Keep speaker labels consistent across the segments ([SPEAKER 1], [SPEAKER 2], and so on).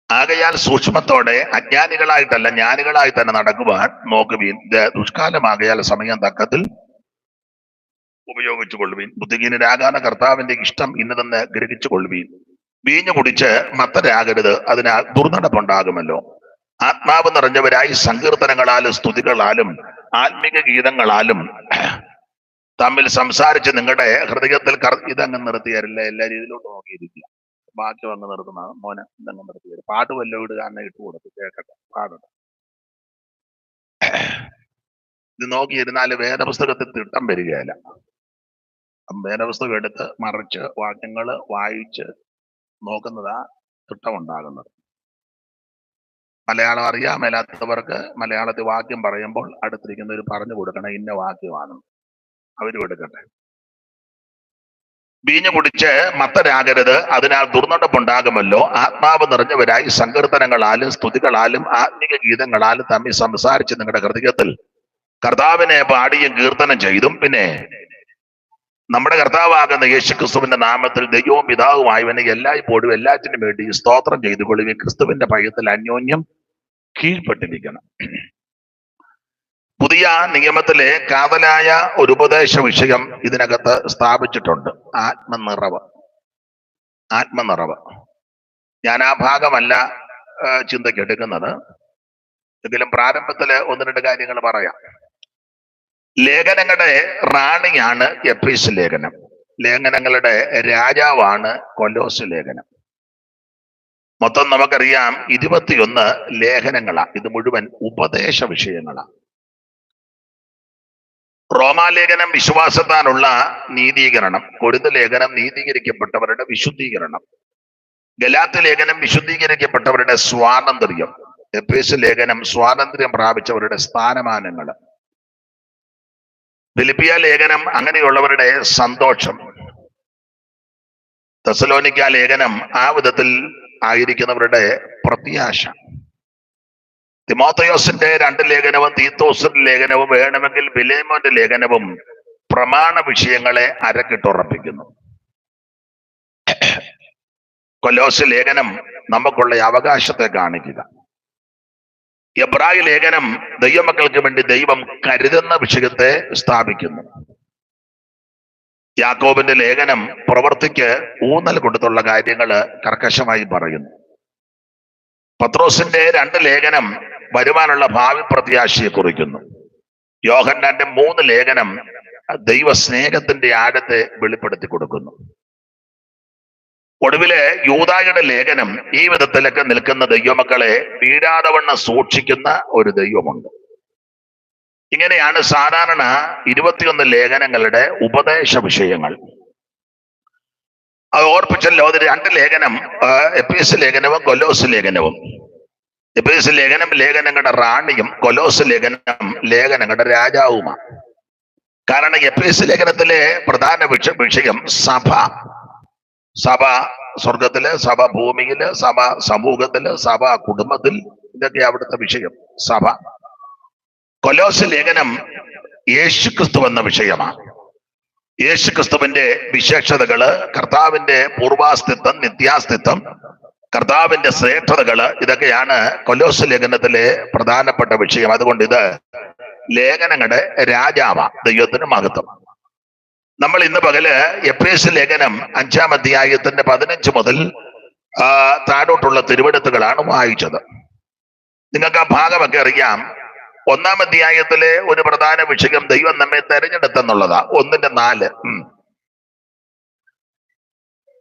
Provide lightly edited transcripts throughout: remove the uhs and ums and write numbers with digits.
[SPEAKER 1] ആകയാൽ സൂക്ഷ്മത്തോടെ അജ്ഞാനികളായിട്ടല്ല ജ്ഞാനികളായി തന്നെ നടക്കുവാൻ നോക്കുവീൻ. ഇത് ദുഷ്കാലമാകയാൽ സമയം തക്കത്തിൽ ഉപയോഗിച്ചു കൊള്ളുവീൻ. ബുദ്ധിഹീനരാകാതെ കർത്താവിന്റെ ഇഷ്ടം ഇന്നതെന്ന് ഗ്രഹിച്ചു കൊള്ളുവീൻ. വീഞ്ഞു കുടിച്ച് മത്തരാകരുത്, അതിനാൽ ദുർനടപ്പുണ്ടാകുമല്ലോ. ആത്മാവ് നിറഞ്ഞവരായി സങ്കീർത്തനങ്ങളാലും സ്തുതികളാലും ആത്മീക ഗീതങ്ങളാലും തമ്മിൽ സംസാരിച്ച് നിങ്ങളുടെ ഹൃദയത്തിൽ ഇതങ്ങ് നിർത്തിയാരില്ല. എല്ലാ രീതിയിലോട്ട് നോക്കിയിരിക്കുക. ബാക്കി വന്ന് നിർത്തുന്ന മോനെ ഇതങ്ങ് നിർത്തിയാൽ പാട്ട് വല്ലതും ഇടുക എന്നെ ഇട്ട് കൊടുത്ത് കേൾക്കട്ടെ, പാടട്ടെ. ഇത് നോക്കിയിരുന്നാല് വേദപുസ്തകത്തിൽ തിട്ടം വരികയില്ല. വേദപുസ്തകം എടുത്ത് മറിച്ച് വാക്യങ്ങള് വായിച്ച് നോക്കുന്നതാ തിട്ടമുണ്ടാകുന്നത്. മലയാളം അറിയാൻ മേലാത്തവർക്ക് മലയാളത്തിൽ വാക്യം പറയുമ്പോൾ അടുത്തിരിക്കുന്നവർ പറഞ്ഞു കൊടുക്കണം ഇന്ന വാക്യമാണ്, അവരും എടുക്കട്ടെ. വീഞ്ഞു കുടിച്ച് മത്തരാകരുത്, അതിനാൽ ദുർനടപ്പുണ്ടാകുമല്ലോ. ആത്മാവ് നിറഞ്ഞവരായി സങ്കീർത്തനങ്ങളാലും സ്തുതികളാലും ആത്മീക ഗീതങ്ങളാലും തമ്മിൽ സംസാരിച്ച് നിങ്ങളുടെ ഹൃദയത്തിൽ കർത്താവിനെ പാടിയും കീർത്തനം ചെയ്തും പിന്നെ നമ്മുടെ കർത്താവാകുന്ന യേശുക്രിസ്തുവിന്റെ നാമത്തിൽ ദൈവവും പിതാവുമായവനെ എല്ലായ്പ്പോഴും എല്ലാറ്റിനും വേണ്ടി സ്തോത്രം ചെയ്തു കൊള്ളുകയും ക്രിസ്തുവിന്റെ ഭയത്തിൽ അന്യോന്യം കീഴ്പ്പെട്ടിരിക്കണം. പുതിയ നിയമത്തിലെ കാതലായ ഒരു ഉപദേശ വിഷയം ഇതിനകത്ത് സ്ഥാപിച്ചിട്ടുണ്ട്. ആത്മനിറവ്. ആത്മനിറവ്. ഞാൻ ആ ഭാഗമല്ല ചിന്തയ്ക്ക് എടുക്കുന്നത്, എങ്കിലും പ്രാരംഭത്തില് ഒന്ന് രണ്ട് കാര്യങ്ങൾ പറയാം. ലേഖനങ്ങളുടെ റാണിയാണ് എഫീസ് ലേഖനം. ലേഖനങ്ങളുടെ രാജാവാണ് കൊലോസ് ലേഖനം. മൊത്തം നമുക്കറിയാം 21 ലേഖനങ്ങളാ. ഇത് മുഴുവൻ ഉപദേശ വിഷയങ്ങളാ. റോമാലേഖനം വിശ്വാസത്താനുള്ള നീതീകരണം, കൊരിന്ത് ലേഖനം നീതീകരിക്കപ്പെട്ടവരുടെ വിശുദ്ധീകരണം, ഗലാത്യ ലേഖനം വിശുദ്ധീകരിക്കപ്പെട്ടവരുടെ സ്വാതന്ത്ര്യം, എഫേസ് ലേഖനം സ്വാതന്ത്ര്യം പ്രാപിച്ചവരുടെ സ്ഥാനമാനങ്ങൾ, ഫിലിപ്പിയ ലേഖനം അങ്ങനെയുള്ളവരുടെ സന്തോഷം, തെസലോനിക്ക ലേഖനം ആ വിധത്തിൽ ആയിരിക്കുന്നവരുടെ പ്രത്യാശ, തിമോത്തയോസിന്റെ 2 ലേഖനവും തീത്തോസിന്റെ ലേഖനവും വേണമെങ്കിൽ ഫിലേമോന്റെ ലേഖനവും പ്രമാണ വിഷയങ്ങളെ അരക്കിട്ടുറപ്പിക്കുന്നു. കൊലോസ് ലേഖനം നമുക്കുള്ള അവകാശത്തെ കാണിക്കുക. എബ്രായ ലേഖനം ദൈവമക്കൾക്ക് വേണ്ടി ദൈവം കരുതുന്ന വിഷയത്തെ സ്ഥാപിക്കുന്നു. യാക്കോബിന്റെ ലേഖനം പ്രവൃത്തിക്ക് ഊന്നൽ കൊടുത്തുള്ള കാര്യങ്ങൾ കർക്കശമായി പറയുന്നു. പത്രോസിന്റെ 2 ലേഖനം വരുവാനുള്ള ഭാവി പ്രത്യാശയെ കുറിക്കുന്നു. യോഹന്നാന്റെ 3 ലേഖനം ദൈവ സ്നേഹത്തിന്റെ ആഴത്തെ വെളിപ്പെടുത്തി കൊടുക്കുന്നു. ഒടുവില് യൂദായുടെ ലേഖനം ഈ വിധത്തിലൊക്കെ നിൽക്കുന്ന ദൈവമക്കളെ വീഴാതവണ്ണം സൂക്ഷിക്കുന്ന ഒരു ദൈവമുണ്ട്. ഇങ്ങനെയാണ് സാധാരണ 21 ലേഖനങ്ങളുടെ ഉപദേശ വിഷയങ്ങൾ. അത് ഓർപ്പിച്ചല്ലോ. അതിൽ 2 ലേഖനം എഫേസ് ലേഖനവും കൊലോസ് ലേഖനവും. എഫേസ് ലേഖനം ലേഖനങ്ങളുടെ റാണിയും കൊലോസ് ലേഖനം ലേഖനങ്ങളുടെ രാജാവുമാണ്. കാരണം എഫേസ് ലേഖനത്തിലെ പ്രധാന വിഷയം സഭ. സഭ സ്വർഗത്തില്, സഭ ഭൂമിയില്, സഭ സമൂഹത്തില്, സഭ കുടുംബത്തിൽ, ഇതൊക്കെ അവിടുത്തെ വിഷയം സഭ. കൊലോസ് ലേഖനം യേശുക്രിസ്തു എന്ന വിഷയമാണ്. യേശുക്രിസ്തുവിന്റെ വിശേഷതകള്, കർത്താവിന്റെ പൂർവാസ്തിത്വം, നിത്യാസ്തിത്വം, കർത്താവിന്റെ ശ്രേഷ്ഠതകള്, ഇതൊക്കെയാണ് കൊലോസ് ലേഖനത്തിലെ പ്രധാനപ്പെട്ട വിഷയം. അതുകൊണ്ട് ഇത് ലേഖനങ്ങളുടെ രാജാവാ. ദൈവത്തിന് മഹത്വം. നമ്മൾ ഇന്ന് പകല് എഫേസ് ലേഖനം 5-ാം അധ്യായത്തിന്റെ 15 മുതൽ താഴോട്ടുള്ള തിരുവെടുത്തുകളാണ് വായിച്ചത്. നിങ്ങൾക്ക് ആ ഭാഗമൊക്കെ അറിയാം. 1-ാം അധ്യായത്തിലെ ഒരു പ്രധാന വിഷയം ദൈവം നമ്മെ തെരഞ്ഞെടുത്തെന്നുള്ളതാ. 1:4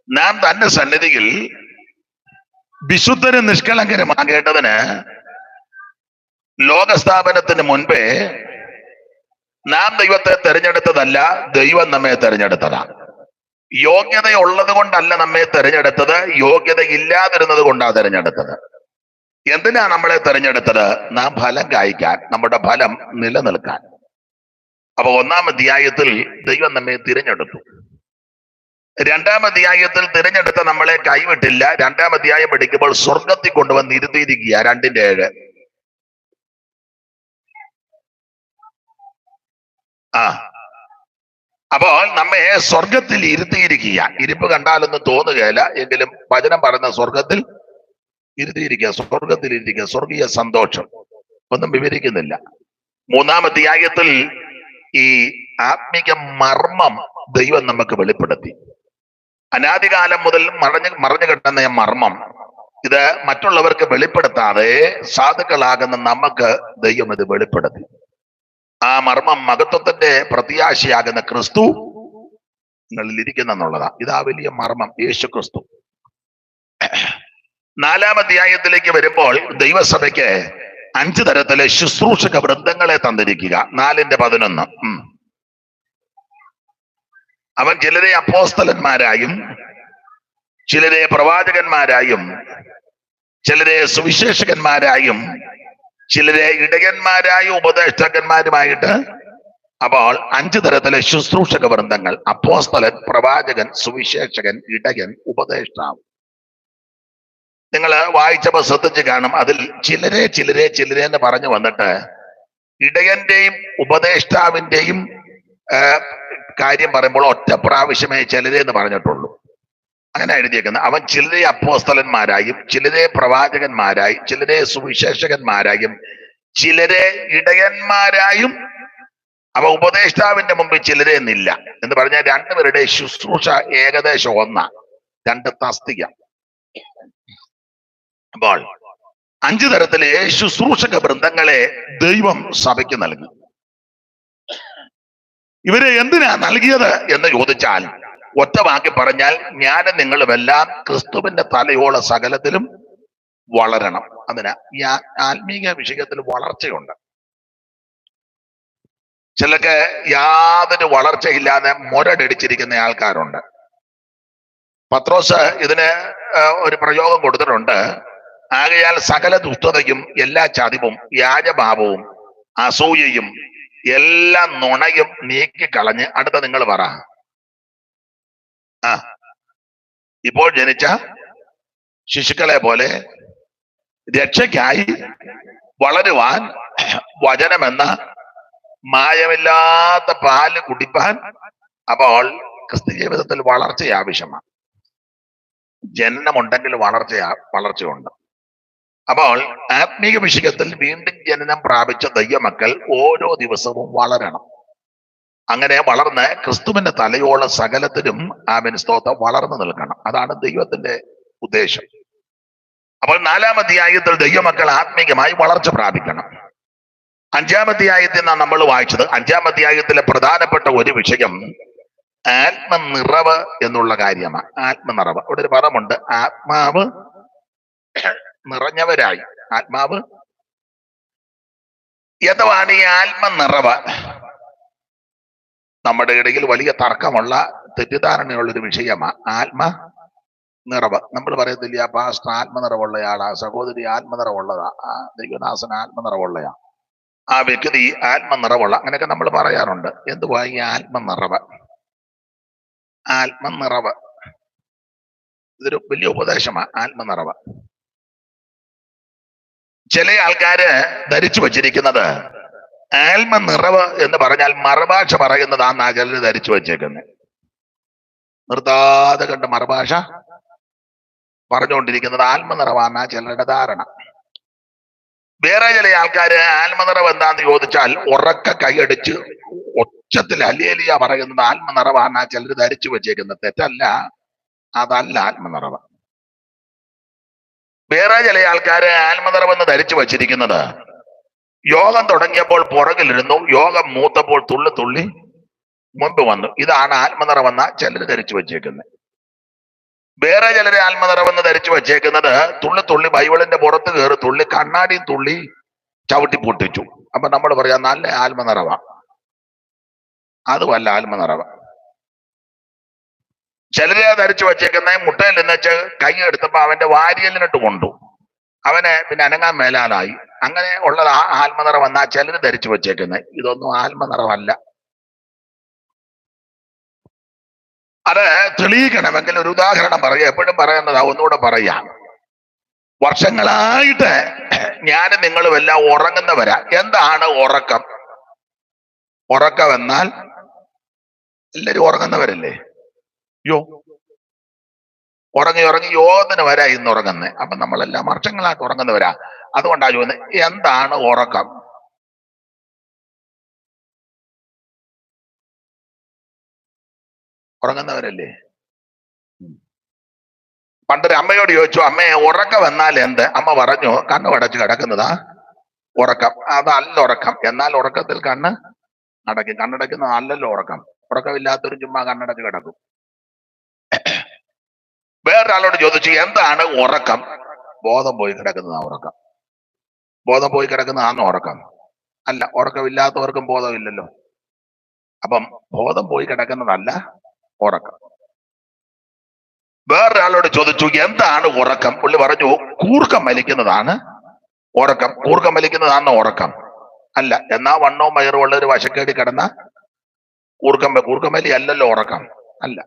[SPEAKER 1] നാം തന്റെ സന്നിധിയിൽ വിശുദ്ധരും നിഷ്കളങ്കരുമാകേണ്ടതിന് ലോകസ്ഥാപനത്തിന് മുൻപേ നാം ദൈവത്തെ തെരഞ്ഞെടുത്തതല്ല, ദൈവം നമ്മെ തെരഞ്ഞെടുത്തതാണ്. യോഗ്യതയുള്ളത് കൊണ്ടല്ല നമ്മെ തെരഞ്ഞെടുത്തത്, യോഗ്യത ഇല്ലാതിരുന്നത് കൊണ്ടാണ് തെരഞ്ഞെടുത്തത്. എന്തിനാ നമ്മളെ തെരഞ്ഞെടുത്തത്? നാം ഫലം കായ്ക്കാൻ, നമ്മുടെ ഫലം നിലനിൽക്കാൻ. അപ്പൊ 1-ാം അധ്യായത്തിൽ ദൈവം നമ്മെ തിരഞ്ഞെടുത്തു. 2-ാം അധ്യായത്തിൽ തിരഞ്ഞെടുത്ത നമ്മളെ കൈവിട്ടില്ല. 2-ാം അധ്യായം പഠിക്കുമ്പോൾ സ്വർഗത്തിൽ കൊണ്ടുവന്ന് ഇരുത്തിയിരിക്കുക. 2:7. അപ്പോൾ നമ്മെ സ്വർഗത്തിൽ ഇരുത്തിയിരിക്കുക. ഇരിപ്പ് കണ്ടാലൊന്നും തോന്നുകയില്ല, എങ്കിലും വചനം പറയുന്ന സ്വർഗത്തിൽ ഇരുത്തിയിരിക്കുക, സ്വർഗത്തിലിരിക്കുക, സ്വർഗീയ സന്തോഷം. ഒന്നും വിവരിക്കുന്നില്ല. 3-ാം അധ്യായത്തിൽ ഈ ആത്മീക മർമ്മം ദൈവം നമുക്ക് വെളിപ്പെടുത്തി. അനാദികാലം മുതൽ മറഞ്ഞു കിടന്ന മർമ്മം ഇത് മറ്റുള്ളവർക്ക് വെളിപ്പെടുത്താതെ സാധുക്കളാകുന്ന നമുക്ക് ദൈവം ഇത് വെളിപ്പെടുത്തി. ആ മർമ്മം മഹത്വത്തിന്റെ പ്രത്യാശയാകുന്ന ക്രിസ്തു നിങ്ങളിൽ ഇരിക്കുന്നെന്നുള്ളതാ. ഇതാ വലിയ മർമ്മം, യേശു ക്രിസ്തു. 4-ാം അധ്യായത്തിലേക്ക് വരുമ്പോൾ ദൈവസഭയ്ക്ക് 5 തരത്തിലെ ശുശ്രൂഷക വൃന്ദങ്ങളെ തന്നിരിക്കുക. 4:11. അവൻ ചിലരെ അപ്പോസ്തലന്മാരായും ചിലരെ പ്രവാചകന്മാരായും ചിലരെ സുവിശേഷകന്മാരായും ചിലരെ ഇടയന്മാരായും ഉപദേഷ്ടാക്കന്മാരുമായിട്ട്. അപ്പോൾ 5 തരത്തിലെ ശുശ്രൂഷക വൃന്ദങ്ങൾ: അപ്പോസ്തലൻ, പ്രവാചകൻ, സുവിശേഷകൻ, ഇടയൻ, ഉപദേഷ്ടാവ്. നിങ്ങൾ വായിച്ചപ്പോൾ ശ്രദ്ധിച്ച് കാണും, അതിൽ ചിലരെ ചിലരെ ചിലരെ എന്ന് പറഞ്ഞു വന്നിട്ട് ഇടയന്റെയും ഉപദേഷ്ടാവിന്റെയും കാര്യം പറയുമ്പോൾ ഒറ്റ പ്രാവശ്യമേ ചിലരെ എന്ന് പറഞ്ഞിട്ടുള്ളൂ. അങ്ങനെ എഴുതിയേക്കുന്നത്. അവൻ ചിലരെ അപ്പോസ്തലന്മാരായും ചിലരെ പ്രവാചകന്മാരായും ചിലരെ സുവിശേഷകന്മാരായും ചിലരെ ഇടയന്മാരായും. അവ ഉപദേഷ്ടാവിന്റെ മുമ്പിൽ ചിലരെ എന്നില്ല എന്ന് പറഞ്ഞാൽ 2 പേരുടെ ശുശ്രൂഷ ഏകദേശം 1, 2 തസ്തിക. അപ്പോൾ 5 തരത്തിലെ ശുശ്രൂഷക വൃന്ദങ്ങളെ ദൈവം സഭയ്ക്ക് നൽകി. ഇവരെ എന്തിനാ നൽകിയത് എന്ന് ചോദിച്ചാൽ ഒറ്റ വാക്കി പറഞ്ഞാൽ, ഞാനും നിങ്ങളുമെല്ലാം ക്രിസ്തുവിന്റെ തലയോള സകലത്തിലും വളരണം. അതിന് ഈ ആത്മീക വിഷയത്തിൽ വളർച്ചയുണ്ട്. ചിലക്ക് യാതൊരു വളർച്ചയില്ലാതെ മുരടിച്ചിരിക്കുന്ന ആൾക്കാരുണ്ട്. പത്രോസ് ഇതിന് ഒരു പ്രയോഗം കൊടുത്തിട്ടുണ്ട്. ആകയാൽ സകല ദുഷ്ടതയും എല്ലാ ചതിവും വ്യാജഭാവവും അസൂയയും എല്ലാ നുണയും നീക്കിക്കളഞ്ഞ്. അടുത്ത നിങ്ങൾ പറ. ഇപ്പോൾ ജനിച്ച ശിശുക്കളെ പോലെ രക്ഷയ്ക്കായി വളരുവാൻ വചനമെന്ന മായമില്ലാത്ത പാല് കുടിപ്പാൻ. അപ്പോൾ ക്രിസ്ത്യ ജീവിതത്തിൽ വളർച്ച ആവശ്യമാണ്. ജനനമുണ്ടെങ്കിൽ വളർച്ചയുണ്ട്. അപ്പോൾ ആത്മീക വിഷയത്തിൽ വീണ്ടും ജനനം പ്രാപിച്ച ദൈവമക്കൾ ഓരോ ദിവസവും വളരണം. അങ്ങനെ വളർന്ന് ക്രിസ്തുവിന്റെ തലയോളം സകലത്തിലും ആമേൻ സ്തോത്രം വളർന്നു നിൽക്കണം. അതാണ് ദൈവത്തിന്റെ ഉദ്ദേശം. അപ്പോൾ 4-ാം അധ്യായത്തിൽ ദൈവമക്കൾ ആത്മീകമായി വളർച്ച പ്രാപിക്കണം. 5-ാം അധ്യായത്തിൽ നാം നമ്മൾ വായിച്ചത്, 5-ാം അധ്യായത്തിലെ പ്രധാനപ്പെട്ട ഒരു വിഷയം ആത്മനിറവ് എന്നുള്ള കാര്യമാണ്. ആത്മനിറവ്. ഇവിടെ ഒരു പദമുണ്ട്, ആത്മാവ് നിറഞ്ഞവരായി. ആത്മാവ് എന്താണ് ഈ ആത്മനിറവ്? നമ്മുടെ ഇടയിൽ വലിയ തർക്കമുള്ള തെറ്റിദ്ധാരണയുള്ള ഒരു വിഷയമാണ് ആത്മനിറവ്. നമ്മൾ പറയത്തില്ല, പാസ്റ്റർ ആത്മനിറവുള്ളയാളാ, സഹോദരി ആത്മനിറവുള്ളതാ, ദൈവദാസൻ ആത്മനിറവുള്ളയാ, ആ വ്യക്തി ആത്മനിറവുള്ള, അങ്ങനെയൊക്കെ നമ്മൾ പറയാറുണ്ട്. എന്തുവാ ഈ ആത്മനിറവ്? ആത്മനിറവ് ഇതൊരു വലിയ ഉപദേശമാണ്. ആത്മനിറവ് ചില ആൾക്കാര് ധരിച്ചു വച്ചിരിക്കുന്നത് ആത്മനിറവ് എന്ന് പറഞ്ഞാൽ മറുഭാഷ പറയുന്നതാന്നാ ചിലര് ധരിച്ചു വച്ചേക്കുന്നത്. നിർത്താതെ കണ്ട് മറുഭാഷ പറഞ്ഞുകൊണ്ടിരിക്കുന്നത് ആത്മനിറവാന്നാ ചിലരുടെ ധാരണ. വേറെ ചില ആൾക്കാര് ആത്മനിറവ് എന്താന്ന് ചോദിച്ചാൽ ഉറക്ക കൈയടിച്ച് ഒച്ചത്തിൽ ഹല്ലേലൂയ പറയുന്നത് ആത്മനിറവാന്നാ ചിലർ ധരിച്ചു വെച്ചേക്കുന്നത്. തെറ്റല്ല, അതല്ല ആത്മനിറവ്. വേറെ ചില ആൾക്കാര് ആത്മനിറവെന്ന് ധരിച്ചു വച്ചിരിക്കുന്നത് യോഗം തുടങ്ങിയപ്പോൾ പുറകിലിരുന്നു, യോഗം മൂത്തപ്പോൾ തുള്ളി തുള്ളി മുൻപ് വന്നു, ഇതാണ് ആത്മനിറവെന്ന ചിലർ ധരിച്ചു വച്ചേക്കുന്നത്. വേറെ ചിലര് ആത്മനിറവെന്ന് ധരിച്ചു വച്ചേക്കുന്നത് തുള്ളി തുള്ളി ബൈബിളിന്റെ പുറത്ത് കയറി തുള്ളി കണ്ണാടിയും തുള്ളി ചവിട്ടി പൊട്ടിച്ചു. അപ്പൊ നമ്മൾ പറയാം നല്ല ആത്മനിറവ. അതുമല്ല ആത്മനിറവ. ചിലരെ ധരിച്ചു വച്ചേക്കുന്ന മുട്ടയിൽ നിന്ന് കൈ എടുത്തപ്പോ അവന്റെ വാരിയലിനിട്ട് കൊണ്ടു, അവനെ പിന്നെ അനങ്ങാൻ മേലാലായി. അങ്ങനെ ഉള്ളത് ആത്മനിറവെന്നാ ചിലര് ധരിച്ചു വച്ചേക്കുന്നത്. ഇതൊന്നും ആത്മനിറവല്ല. അത് തെളിയിക്കണമെങ്കിൽ ഒരു ഉദാഹരണം പറയുക. എപ്പോഴും പറയുന്നതാ, ഒന്നുകൂടെ പറയാം. വർഷങ്ങളായിട്ട് ഞാനും നിങ്ങളും എല്ലാം ഉറങ്ങുന്നവരാ. എന്താണ് ഉറക്കം? ഉറക്കം എന്നാൽ എല്ലാരും ഉറങ്ങുന്നവരല്ലേ? യോ, ഉറങ്ങി ഉറങ്ങി യോഗത്തിന് വരാ ഇന്ന് ഉറങ്ങുന്നത്. അപ്പൊ നമ്മളെല്ലാം വർഷങ്ങളായിട്ട് ഉറങ്ങുന്നവരാ. അതുകൊണ്ടാ ചോദിക്കുന്നത്, എന്താണ് ഉറക്കം? ഉറങ്ങുന്നവരല്ലേ. പണ്ടൊരു അമ്മയോട് ചോദിച്ചു, അമ്മയെ ഉറക്കം എന്നാൽ എന്ത്? അമ്മ പറഞ്ഞു, കണ്ണു അടച്ച് കിടക്കുന്നതാ ഉറക്കം. അതല്ല ഉറക്കം. എന്നാൽ ഉറക്കത്തിൽ കണ്ണടയ്ക്കുന്നത് അല്ലല്ലോ ഉറക്കം. ഉറക്കമില്ലാത്തൊരു ചുമ്മാ കണ്ണടച്ച് കിടക്കും. വേറൊരാളോട് ചോദിച്ചു, എന്താണ് ഉറക്കം? ബോധം പോയി കിടക്കുന്നതാ ഉറക്കം. ബോധം പോയി കിടക്കുന്നതാണോ ഉറക്കം? അല്ല. ഉറക്കമില്ലാത്തവർക്കും ബോധമില്ലല്ലോ. അപ്പം ബോധം പോയി കിടക്കുന്നതല്ല ഉറക്കം. വേറൊരാളോട് ചോദിച്ചു, എന്താണ് ഉറക്കം? പുള്ളി പറഞ്ഞു, കൂർക്കം വലിക്കുന്നതാണ് ഉറക്കം. കൂർക്കം വലിക്കുന്നതാണോ ഉറക്കം? അല്ല. എന്നാ വണ്ണവും വയറും ഉള്ള ഒരു വശക്കേടി കിടന്ന കൂർക്കം വലി അല്ലല്ലോ ഉറക്കം. അല്ല.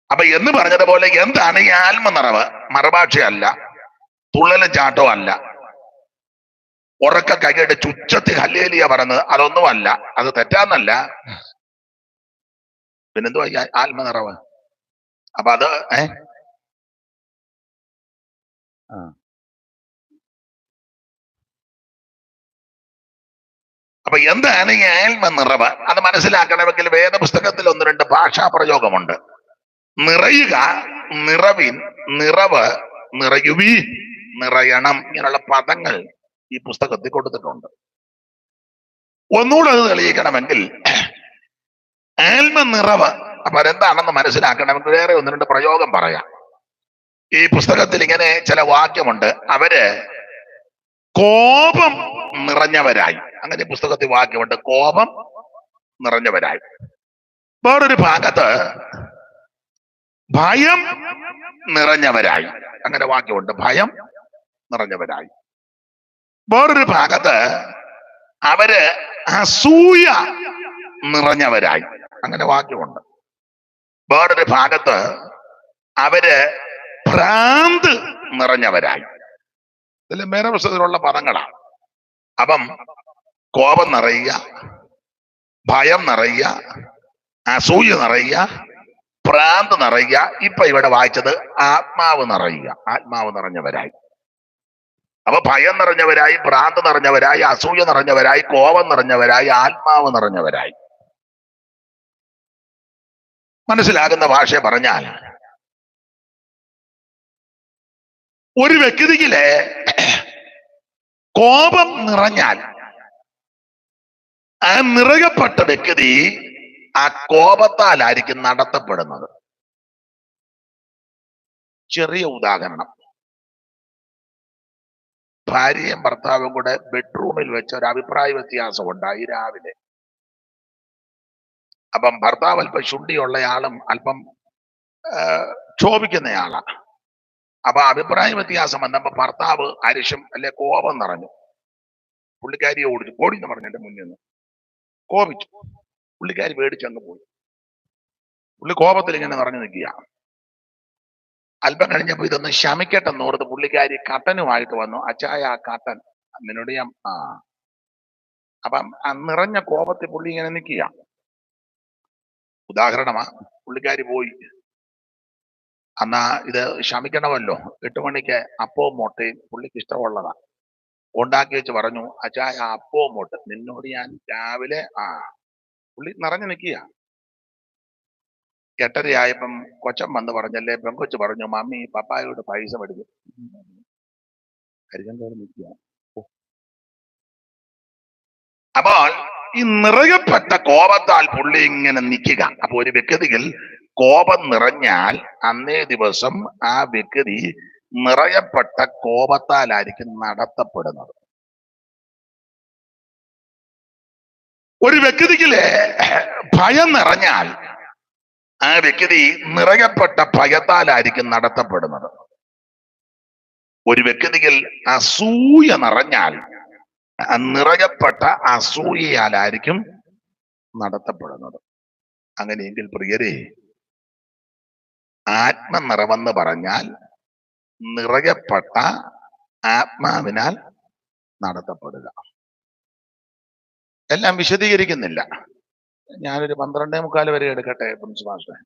[SPEAKER 1] അപ്പൊ എന്ന് പറഞ്ഞതുപോലെ എന്താണ് ഈ ആത്മനിറവ്? മറുഭാഷയല്ല, തുള്ളലും ചാട്ടവും അല്ല, ഉറക്ക കൈയുടെ ചുച്ചത്തിൽ ഹല്ലേലൂയ പറഞ്ഞത് അതൊന്നുമല്ല. അത് തെറ്റാന്നല്ല. പിന്നെന്തുവാ ഈ ആത്മനിറവ്? അപ്പൊ അത് അപ്പൊ എന്താണ് ഈ ആത്മനിറവ്? അത് മനസ്സിലാക്കണമെങ്കിൽ വേദപുസ്തകത്തിൽ 1-2 ഭാഷാ പ്രയോഗമുണ്ട്. നിറയുക, നിറവിൻ, നിറവ്, നിറയുവി, നിറയണം, ഇങ്ങനെയുള്ള പദങ്ങൾ ഈ പുസ്തകത്തിൽ കൊടുത്തിട്ടുണ്ട്. ഒന്നുകൂടെ അത് തെളിയിക്കണമെങ്കിൽ ആത്മനിറവ് അപ്പൊ അതെന്താണെന്ന് മനസ്സിലാക്കണമെങ്കിൽ വേറെ 1-2 പ്രയോഗം പറയാം. ഈ പുസ്തകത്തിൽ ഇങ്ങനെ ചില വാക്യമുണ്ട്. അവര് കോപം നിറഞ്ഞവരായി. അങ്ങനെ പുസ്തകത്തിൽ വാക്യമുണ്ട്, കോപം നിറഞ്ഞവരായി. വേറൊരു ഭാഗത്ത് ഭയം നിറഞ്ഞവരായി. അങ്ങനെ വാക്യമുണ്ട്, ഭയം നിറഞ്ഞവരായി. വേറൊരു ഭാഗത്ത് അവര് അസൂയ നിറഞ്ഞവരായി. അങ്ങനെ വാക്യമുണ്ട്. വേറൊരു ഭാഗത്ത് അവര് ഭ്രാന്ത് നിറഞ്ഞവരായി. ഇതിൽ വേറെ പുസ്തകത്തിലുള്ള പദങ്ങളാണ്. അപ്പം കോപം നിറയുക, ഭയം നിറയുക, അസൂയ നിറയുക, ഭ്രാന്ത് നിറയുക. ഇപ്പൊ ഇവിടെ വായിച്ചത് ആത്മാവ് നിറയുക. ആത്മാവ് നിറഞ്ഞവരായി. അപ്പൊ ഭയം നിറഞ്ഞവരായി, ഭ്രാന്ത് നിറഞ്ഞവരായി, അസൂയ നിറഞ്ഞവരായി, കോപം നിറഞ്ഞവരായി, ആത്മാവ് നിറഞ്ഞവരായി. മനസ്സിലാകുന്ന ഭാഷ പറഞ്ഞാൽ, ഒരു വ്യക്തിയിലെ കോപം നിറഞ്ഞാൽ ആ നിറയപ്പെട്ട വ്യക്തി ആ കോപത്താലായിരിക്കും നടത്തപ്പെടുന്നത്. ചെറിയ ഉദാഹരണം, ഭാര്യയും ഭർത്താവും കൂടെ ബെഡ്റൂമിൽ വെച്ച് ഒരു അഭിപ്രായ വ്യത്യാസം ഉണ്ടായി രാവിലെ. അപ്പം ഭർത്താവ് അല്പം ശുണ്ടിയുള്ളയാളും അല്പം ക്ഷോഭിക്കുന്നയാളാണ്. അപ്പൊ അഭിപ്രായ വ്യത്യാസം വന്നപ്പോ ഭർത്താവ് അരിശം അല്ലെ കോപം നിറഞ്ഞു. പുള്ളിക്കാരിയെ ഓടിച്ചു. ഓടിന്ന് പറഞ്ഞു എന്റെ മുന്നിൽ നിന്ന് കോപിച്ചു. പുള്ളിക്കാരി പേടിച്ചങ്ങ് പോയി. പുള്ളി കോപത്തിൽ ഇങ്ങനെ നിറഞ്ഞു നിൽക്കുക. അല്പം കഴിഞ്ഞപ്പോ ഇതൊന്ന് ശമിക്കട്ടെന്ന് ഓർത്ത് പുള്ളിക്കാരി കട്ടനുമായിട്ട് വന്നു. അച്ചായ ആ കട്ടൻ നിന്നോട് ഞാൻ അപ്പം ആ നിറഞ്ഞ കോപത്തിൽ പുള്ളി ഇങ്ങനെ നിൽക്കുക. ഉദാഹരണമാ. പുള്ളിക്കാരി പോയി. എന്നാ ഇത് ശമിക്കണമല്ലോ, 8 മണിക്ക് അപ്പവും മുട്ടയും പുള്ളിക്ക് ഇഷ്ടമുള്ളതാ ഉണ്ടാക്കി വെച്ച് പറഞ്ഞു, അച്ചായ അപ്പവും മുട്ട നിന്നോട് ഞാൻ രാവിലെ പുള്ളി നിറഞ്ഞു നിൽക്കുക. 8:30 കൊച്ചൻ വന്ന് പറഞ്ഞല്ലേ, പെങ്കൊച്ച് പറഞ്ഞു, മമ്മി പപ്പായോട് പൈസ മേടിക്കും. നിൽക്കുക. അപ്പോൾ ഈ നിറയപ്പെട്ട കോപത്താൽ പുള്ളി ഇങ്ങനെ നിൽക്കുക. അപ്പൊ ഒരു വ്യക്തിയിൽ കോപം നിറഞ്ഞാൽ അന്നേ ദിവസം ആ വ്യക്തി നിറയപ്പെട്ട കോപത്താലായിരിക്കും നടത്തപ്പെടുന്നത്. ഒരു വ്യക്തിയിലെ ഭയം നിറഞ്ഞാൽ ആ വ്യക്തി നിറയപ്പെട്ട ഭയത്താലായിരിക്കും നടത്തപ്പെടുന്നത്. ഒരു വ്യക്തിയിൽ അസൂയ നിറഞ്ഞാൽ നിറയപ്പെട്ട അസൂയയാലായിരിക്കും നടത്തപ്പെടുന്നത്. അങ്ങനെയെങ്കിൽ പ്രിയരെ, ആത്മനിറവെന്ന് പറഞ്ഞാൽ നിറയപ്പെട്ട ആത്മാവിനാൽ നടത്തപ്പെടുക. എല്ലാം വിശദീകരിക്കുന്നില്ല. ഞാനൊരു 12:45 വരെ എടുക്കട്ടെ പ്രിൻസിപ്പാസ്റ്ററെ.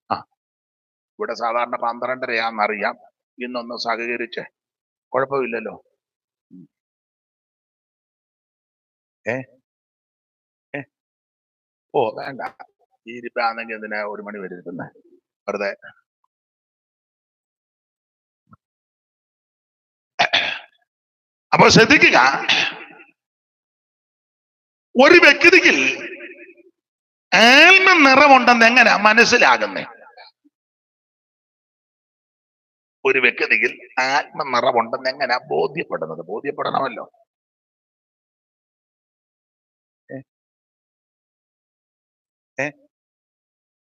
[SPEAKER 1] ഇവിടെ സാധാരണ 12:30 ഇന്നൊന്ന് സഹകരിച്ച് കുഴപ്പമില്ലല്ലോ. ഏ ഏ ഓ വേണ്ട, ഈ ഇരിപ്പാണെങ്കിൽ എന്തിനാ 1 മണി വരെ ഇരിക്കുന്നേ വെറുതെ. അപ്പൊ ശ്രദ്ധിക്കുക, ഒരു വ്യക്തിക്ക് ആത്മ നിറമുണ്ടെന്ന് എങ്ങനെയാ മനസ്സിലാകുന്നേ? ഒരു വ്യക്തിക്ക് ആത്മ നിറമുണ്ടെന്ന് എങ്ങനെയാ ബോധ്യപ്പെടുന്നത്? ബോധ്യപ്പെടണമല്ലോ. ഏ ഏ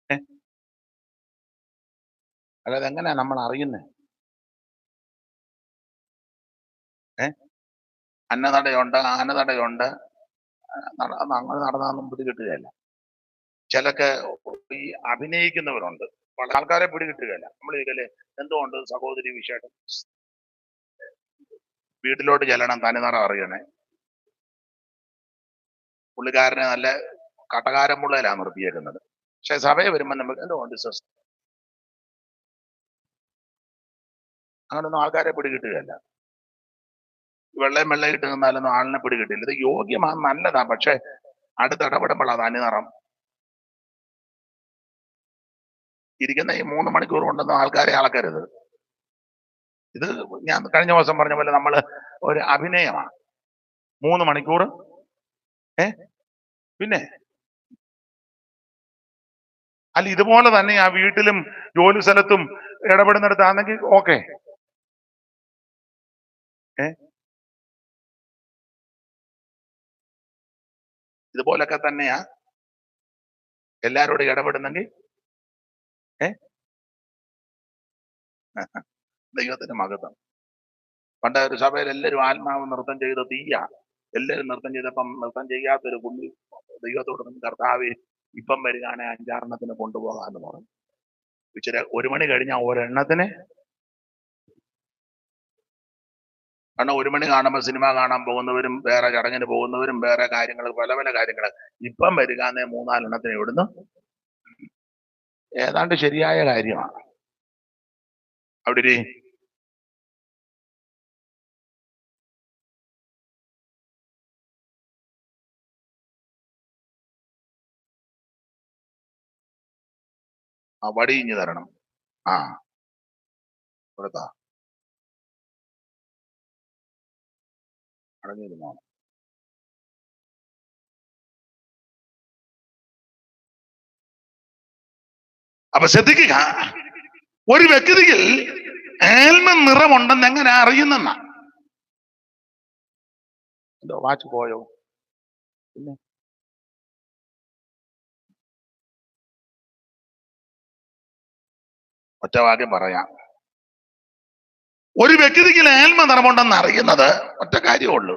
[SPEAKER 1] ഏ അല്ലാതെ എങ്ങനെയാ നമ്മൾ അറിയുന്നത്? അന്നതടയുണ്ട്, ആനതടയുണ്ട്, അങ്ങനെ നടന്നൊന്നും പിടികിട്ടുകയല്ല. ചിലക്ക് ഈ അഭിനയിക്കുന്നവരുണ്ട്, പല ആൾക്കാരെ പിടികിട്ടുകയല്ല. നമ്മൾ ഇതിലെ എന്തുകൊണ്ട് സഹോദരി വിശേഷം വീട്ടിലോട്ട് ചെല്ലണം, തനിനിറ അറിയണേ. പുള്ളിക്കാരനെ നല്ല കട്ടകാരമുള്ളതിലാണ് നിർത്തിയേക്കുന്നത്. പക്ഷെ സഭയെ വരുമ്പോൾ നമുക്ക് എന്തുകൊണ്ട് അങ്ങനൊന്നും ആൾക്കാരെ പിടികിട്ടുകയല്ല. വെള്ളം ഇട്ട് നിന്നാലൊന്നും ആളിനെ പിടികിട്ടില്ല. ഇത് യോഗ്യമാ, നല്ലതാ, പക്ഷെ അടുത്തിടപെടുമ്പോൾ അത് അനിനിറം. ഇരിക്കുന്ന ഈ 3 മണിക്കൂർ കൊണ്ടൊന്നും ആൾക്കാരെ അളക്കരുത്. ഇത് ഞാൻ കഴിഞ്ഞ ദിവസം പറഞ്ഞ പോലെ നമ്മള് ഒരു അഭിനയമാണ് 3 മണിക്കൂർ. പിന്നെ അല്ല, ഇതുപോലെ തന്നെ ആ വീട്ടിലും ജോലി സ്ഥലത്തും ഇടപെടുന്നിടത്താണെങ്കിൽ ഓക്കെ. ഇതുപോലൊക്കെ തന്നെയാ എല്ലാരോടും ഇടപെടുന്നെങ്കിൽ ദൈവത്തിന്റെ മഹത്വം. പണ്ട് ഒരു സഭയിൽ എല്ലാവരും ആത്മാവ് നൃത്തം ചെയ്ത തീയ. എല്ലാവരും നൃത്തം ചെയ്തപ്പം നൃത്തം ചെയ്യാത്തൊരു പുള്ളി ദൈവത്തോട് കർത്താവ് ഇപ്പം വരികയാണെ 5-6 കൊണ്ടുപോകാന്ന് പറഞ്ഞു. ഇച്ചിരി 1 മണി കഴിഞ്ഞാൽ ഒരെണ്ണത്തിന്. കാരണം 1 മണി കാണുമ്പോൾ സിനിമ കാണാൻ പോകുന്നവരും വേറെ ചടങ്ങിന് പോകുന്നവരും വേറെ കാര്യങ്ങൾ, പല പല കാര്യങ്ങൾ. ഇപ്പം വരികയാണെ 3-4 ഇവിടുന്ന്. ഏതാണ്ട് ശരിയായ കാര്യമാണ്. അവിടെ വടിയിഞ്ഞു തരണം. കൊടുത്താ അടങ്ങിയിരുന്നോ? അപ്പൊ ശ്രദ്ധിക്കുക, ഒരു വ്യക്തിക്ക് ആത്മ നിറമുണ്ടെന്ന് എങ്ങനെ അറിയുന്നെന്നാ. എന്തോ വാച്ച് പോയോ? പിന്നെ ഒറ്റവാക്യം പറയാം. ഒരു വ്യക്തിക്ക് ആത്മ നിറമുണ്ടെന്ന് അറിയുന്നത് ഒറ്റ കാര്യമുള്ളൂ,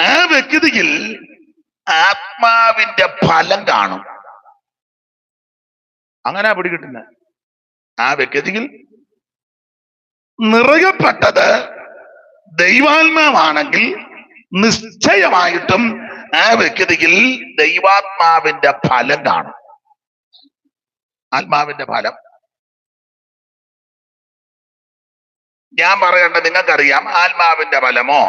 [SPEAKER 1] ആ വ്യക്തിക്ക് ആത്മാവിന്റെ ഫലം കാണും. അങ്ങനെ പിടികിട്ടുന്നത്. ആ വ്യക്തിക്ക് നിറയപ്പെട്ടത് ദൈവാത്മാവാണെങ്കിൽ നിശ്ചയമായിട്ടും ആ വ്യക്തിക്ക് ദൈവാത്മാവിന്റെ ഫലം കാണും. ആത്മാവിന്റെ ഫലം ഞാൻ പറയണ്ട, നിങ്ങൾക്കറിയാം ആത്മാവിന്റെ ഫലമോ?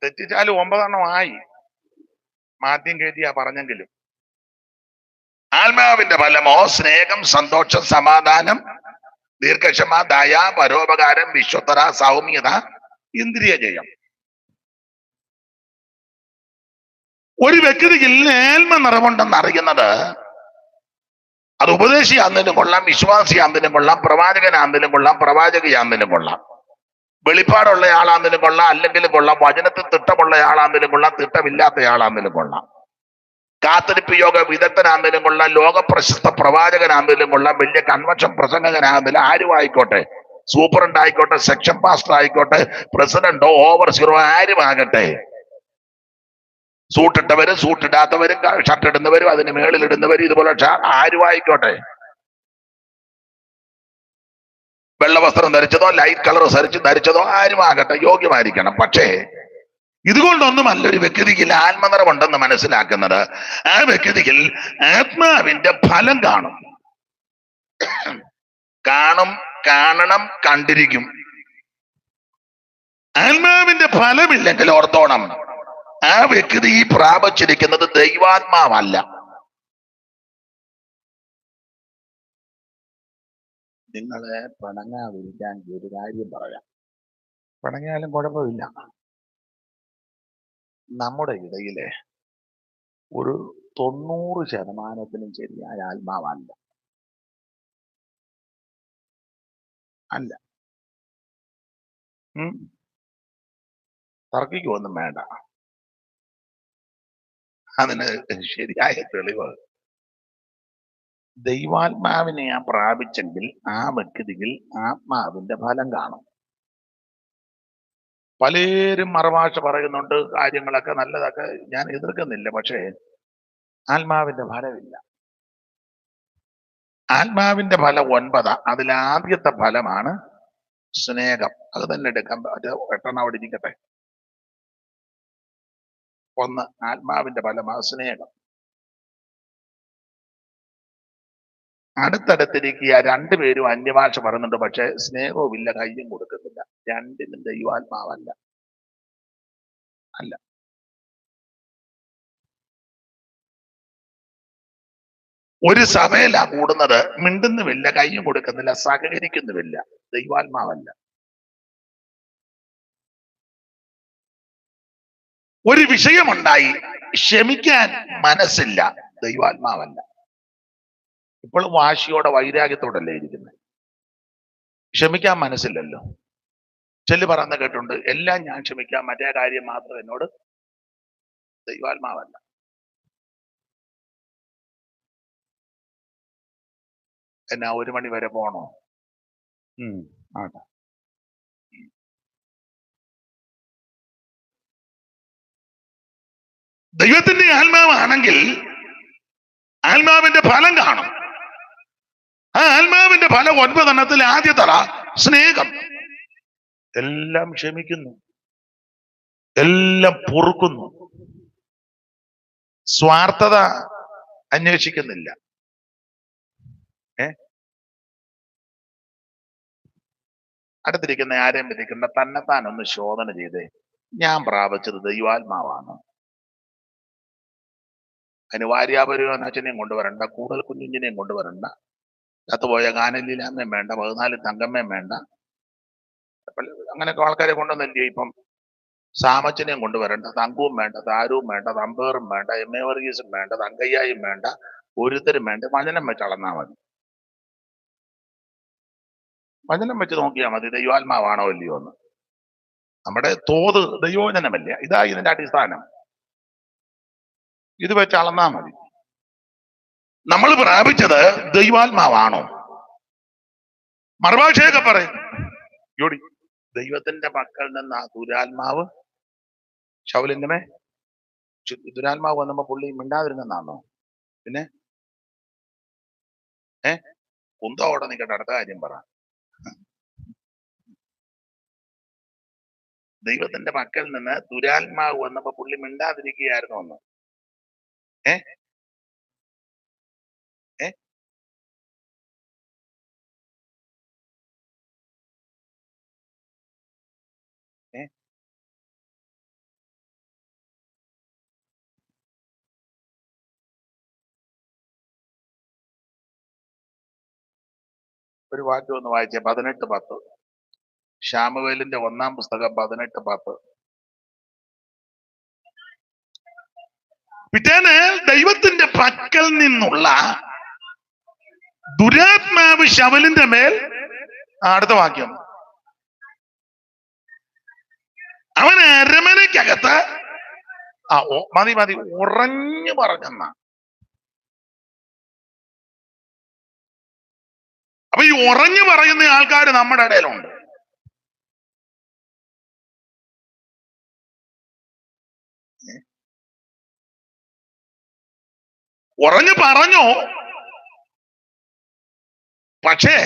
[SPEAKER 1] തെറ്റിച്ചാലും 9 ആയി. മാദ്യം കയറ്റിയാ പറഞ്ഞെങ്കിലും. ആത്മാവിന്റെ ഫലമോ സ്നേഹം, സന്തോഷം, സമാധാനം, ദീർഘക്ഷമ, ദയ, പരോപകാരം, വിശ്വസ്തത, സൗമ്യത, ഇന്ദ്രിയ ജയം. ഒരു വ്യക്തിക്ക് ആത്മ നിറമുണ്ടെന്ന് അറിയുന്നത് അത് ഉപദേശിയാണെങ്കിലും കൊള്ളാം, വിശ്വാസിയാണെങ്കിലും കൊള്ളാം, പ്രവാചകനാണെങ്കിലും കൊള്ളാം, പ്രവാചകയാണെങ്കിലും കൊള്ളാം, വെളിപ്പാടുള്ള ആളാണെങ്കിലും കൊള്ളാം, അല്ലെങ്കിൽ കൊള്ളാം, വചനത്തിൽ തിട്ടമുള്ള ആളാണെങ്കിലും കൊള്ളാം, തിട്ടമില്ലാത്ത ആളാണെങ്കിലും കൊള്ളാം, കാത്തിരിപ്പ് യോഗ വിദഗ്ധനാണെങ്കിലും കൊള്ളാം, ലോക പ്രശസ്ത പ്രവാചകനാണെങ്കിലും കൊള്ളാം, വലിയ കൺവെൻഷൻ പ്രസംഗകനാണെങ്കിലും ആരും ആയിക്കോട്ടെ, സൂപ്രണ്ട് ആയിക്കോട്ടെ, സെക്ഷൻ പാസ്റ്റർ ആയിക്കോട്ടെ, പ്രസിഡന്റോ ഓവർസീറോ ആരും ആകട്ടെ, സൂട്ടിട്ടവരും സൂട്ടിടാത്തവരും ഷർട്ട് ഇടുന്നവരും അതിന് മേളിൽ ഇടുന്നവരും ഇതുപോലെ ആരും ആയിക്കോട്ടെ, വെള്ള വസ്ത്രം ധരിച്ചതോ ലൈറ്റ് കളർ ധരിച്ചതോ ആരും ആകട്ടെ, യോഗ്യമായിരിക്കണം. പക്ഷേ ഇതുകൊണ്ടൊന്നുമല്ല ഒരു വ്യക്തിക്ക് ആത്മനിറവുണ്ടെന്ന് മനസ്സിലാക്കുന്നത്. ആ വ്യക്തിക്ക് ആത്മാവിന്റെ ഫലം കാണും. കാണണം, കണ്ടിരിക്കും. ആത്മാവിന്റെ ഫലമില്ലെങ്കിൽ ഓർത്തോണം, ആ വ്യക്തി ഈ പ്രാപിച്ചിരിക്കുന്നത് ദൈവാത്മാവല്ല. നിങ്ങളെ പിണങ്ങാതിരിക്കാൻ ഒരു കാര്യം പറയാം. പിണങ്ങിയാലും കുഴപ്പമില്ല. നമ്മുടെ ഇടയിലെ ഒരു 90% ശരിയായ ആത്മാവല്ല. അല്ല. തർക്കിക്കൊന്നും വേണ്ട. അതിന് ശരിയായ തെളിവ് ദൈവാത്മാവിനെ ഞാൻ പ്രാപിച്ചെങ്കിൽ ആ വ്യക്തിയിൽ ആത്മാവിന്റെ ഫലം കാണും. പലരും മറുഭാഷ പറയുന്നുണ്ട്, കാര്യങ്ങളൊക്കെ നല്ലതൊക്കെ ഞാൻ എതിർക്കുന്നില്ല. പക്ഷേ ആത്മാവിന്റെ ഫലമില്ല. ആത്മാവിന്റെ ഫലം 9. അതിലാദ്യത്തെ ഫലമാണ് സ്നേഹം. അത് തന്നെ എടുക്കാൻ 8 അവിടെ ഇരിക്കട്ടെ. 1 ആത്മാവിന്റെ ഫലമാണ് സ്നേഹം. അടുത്തടുത്തിരിക്കുക 2 പേരും അന്യഭാഷ പറയുന്നുണ്ട്, പക്ഷെ സ്നേഹവും ഇല്ല, കയ്യും കൊടുക്കുന്നില്ല. രണ്ടിനും ദൈവാത്മാവല്ല. അല്ല. ഒരു സഭയിലാ കൂടുന്നത്, മിണ്ടുന്നുമില്ല, കയ്യും കൊടുക്കുന്നില്ല, സഹകരിക്കുന്നുമില്ല. ദൈവാത്മാവല്ല. ഒരു വിഷയമുണ്ടായി, ക്ഷമിക്കാൻ മനസ്സില്ല. ദൈവാത്മാവല്ല. ഇപ്പോഴും വാശിയോടെ വൈരാഗ്യത്തോടല്ലേ ഇരിക്കുന്നത്. ക്ഷമിക്കാൻ മനസ്സില്ലല്ലോ. ചെല്ലു പറയുന്ന കേട്ടുണ്ട്, എല്ലാം ഞാൻ ക്ഷമിക്കാം, മറ്റേ കാര്യം മാത്രം എന്നോട്. ദൈവാത്മാവല്ല. എന്നാ 1 മണി വരെ പോണോ? ആട്ടെ. ദൈവത്തിന്റെ ആത്മാവാണെങ്കിൽ ആത്മാവിന്റെ ഫലം കാണും. ആ ആത്മാവിന്റെ ഫലം 9 ആദ്യത്തറ സ്നേഹം. എല്ലാം ക്ഷമിക്കുന്നു, എല്ലാം പൊറുക്കുന്നു, സ്വാർത്ഥത അന്വേഷിക്കുന്നില്ല. അടുത്തിരിക്കുന്ന ആരെയും വിധിക്കേണ്ട, തന്നെത്താൻ ഒന്ന് ശോധന ചെയ്തേ. ഞാൻ പ്രാപിച്ചത് ദൈവാത്മാവാണ്. അതിന് ഭാര്യാപരിയോ അച്ഛനെയും കൊണ്ടുവരണ്ട, കൂടുതൽ കുഞ്ഞിനെയും കൊണ്ടുവരണ്ട, കത്തുപോയ ഗാനലീലാമ്മയും വേണ്ട, 14 തങ്കമ്മയും വേണ്ട. അങ്ങനെയൊക്കെ ആൾക്കാരെ കൊണ്ടുവന്നില്ലേ ഇപ്പം. സാമച്ചനെയും കൊണ്ടുവരണ്ട, തങ്കവും വേണ്ട, താരവും വേണ്ട, തമ്പേറും വേണ്ട, MA വർഗീസും വേണ്ട, തങ്കയ്യായും വേണ്ട, ഒരുത്തരും വേണ്ട. വചനം വെച്ച് അളന്നാ മതി. വചനം വെച്ച് നോക്കിയാൽ മതി ദൈവാത്മാവാണോ ഇല്ലയോ എന്ന്. നമ്മുടെ തോത് ദൈവോചനമല്ല. ഇതാ ഇതിന്റെ അടിസ്ഥാനം. ഇത് വെച്ച് അളന്നാ മതി. നമ്മൾ പ്രാപിച്ചത് ദൈവാത്മാവാണോ? മറുഭാഷയൊക്കെ പറയും, യോടി ദൈവത്തിന്റെ മക്കളിൽ നിന്ന് ആ ദുരാത്മാവ് ശൗലിന്റെ മേ ദുരാത്മാവ് വന്നപ്പോ പുള്ളി മിണ്ടാതിരുന്നെന്നാണോ? പിന്നെ കുന്തോടെ നിൽക്കട്ടെ, അടുത്ത കാര്യം പറ. ദൈവത്തിന്റെ മക്കളിൽ നിന്ന് ദുരാത്മാവ് വന്നപ്പോ പുള്ളി മിണ്ടാതിരിക്കുകയായിരുന്നു ഒന്ന്. ഒരു വാക്യം ഒന്ന് വായിച്ചേ. 18:10. ശാമുവേലിന്റെ 1-ാം പുസ്തകം 18:10. പിറ്റേന്ന് ദൈവത്തിന്റെ പക്കൽ നിന്നുള്ള ദുരാത്മാവ് ശൗലിന്റെ മേൽ. അടുത്ത വാക്യം, അവൻ അരമനയ്ക്കകത്ത് മതി ഉറഞ്ഞു പറഞ്ഞെന്ന. അപ്പൊ ഈ ഉറഞ്ഞു പറയുന്ന ആൾക്കാർ നമ്മുടെ ഇടയിലുണ്ട്. ഉറഞ്ഞു പറഞ്ഞോ, പക്ഷേ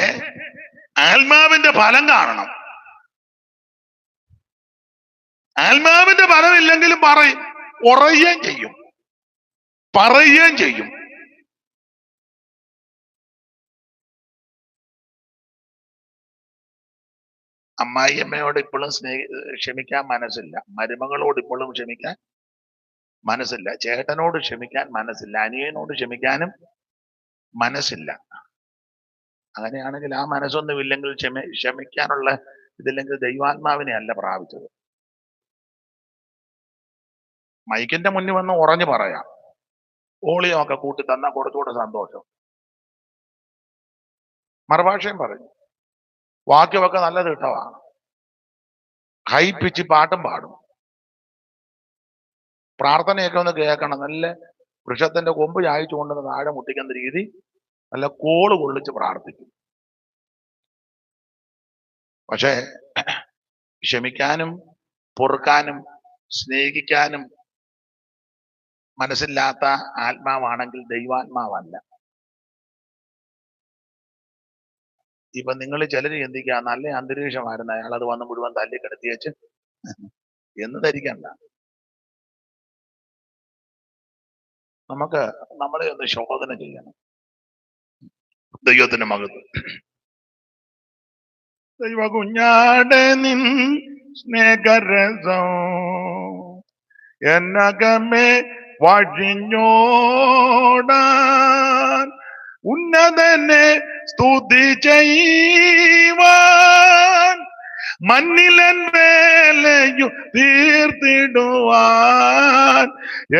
[SPEAKER 1] ആത്മാവിന്റെ ഫലം കാണണം. ആത്മാവിന്റെ ഫലമില്ലെങ്കിലും പറയും, പറയുകയും ചെയ്യും, പറയുകയും ചെയ്യും. അമ്മായിയമ്മയോട് ഇപ്പോഴും ക്ഷമിക്കാൻ മനസ്സില്ല, മരുമകളോട് ഇപ്പോഴും ക്ഷമിക്കാൻ മനസ്സില്ല, ചേട്ടനോട് ക്ഷമിക്കാൻ മനസ്സില്ല, അനിയനോട് ക്ഷമിക്കാനും മനസ്സില്ല. അങ്ങനെയാണെങ്കിൽ ആ മനസ്സൊന്നും ഇല്ലെങ്കിൽ ക്ഷമിക്കാനുള്ള ഇതില്ലെങ്കിൽ ദൈവാത്മാവിനെ അല്ല പ്രാപിച്ചത്. മൈക്കിന്റെ മുന്നിൽ വന്ന് ഉറഞ്ഞു പറയാം, ഓളിയൊക്കെ കൂട്ടി തന്നാൽ കുറച്ചുകൂടെ സന്തോഷം. മറുഭാഷയും പറയും, വാക്യമൊക്കെ നല്ലത് ഇട്ടവാണ്, ഹൈപ്പിച്ച് പാട്ടും പാടും, പ്രാർത്ഥനയൊക്കെ ഒന്ന് കേൾക്കണം, നല്ല വൃക്ഷത്തിന്റെ കൊമ്പ് ചായച്ചു കൊണ്ടുവന്ന് താഴെ മുട്ടിക്കുന്ന രീതി നല്ല കോള് കൊള്ളിച്ച് പ്രാർത്ഥിക്കും. പക്ഷേ ക്ഷമിക്കാനും പൊറുക്കാനും സ്നേഹിക്കാനും മനസ്സില്ലാത്ത ആത്മാവാണെങ്കിൽ ദൈവാത്മാവല്ല. ഇപ്പൊ നിങ്ങൾ ചിലര് ചിന്തിക്കുക, നല്ല അന്തരീക്ഷമായിരുന്നു, അയാൾ അത് വന്ന് മുഴുവൻ തല്ലി കിടത്തിയേച്ച് എന്ന് ധരിക്കണ്ട. നമുക്ക് നമ്മളെ ഒന്ന് ശോധന ചെയ്യണം. ദൈവത്തിന് മകത്വം. ദൈവ കുഞ്ഞാടെ നിൻ സ്നേഹരസം എന്നകമേ വഴിഞ്ഞോടാൻ ഉന്നതനെ സ്തുതി ചെയ്യുവാൻ മണ്ണിലൻ വേലയും തീർത്തിടുവാൻ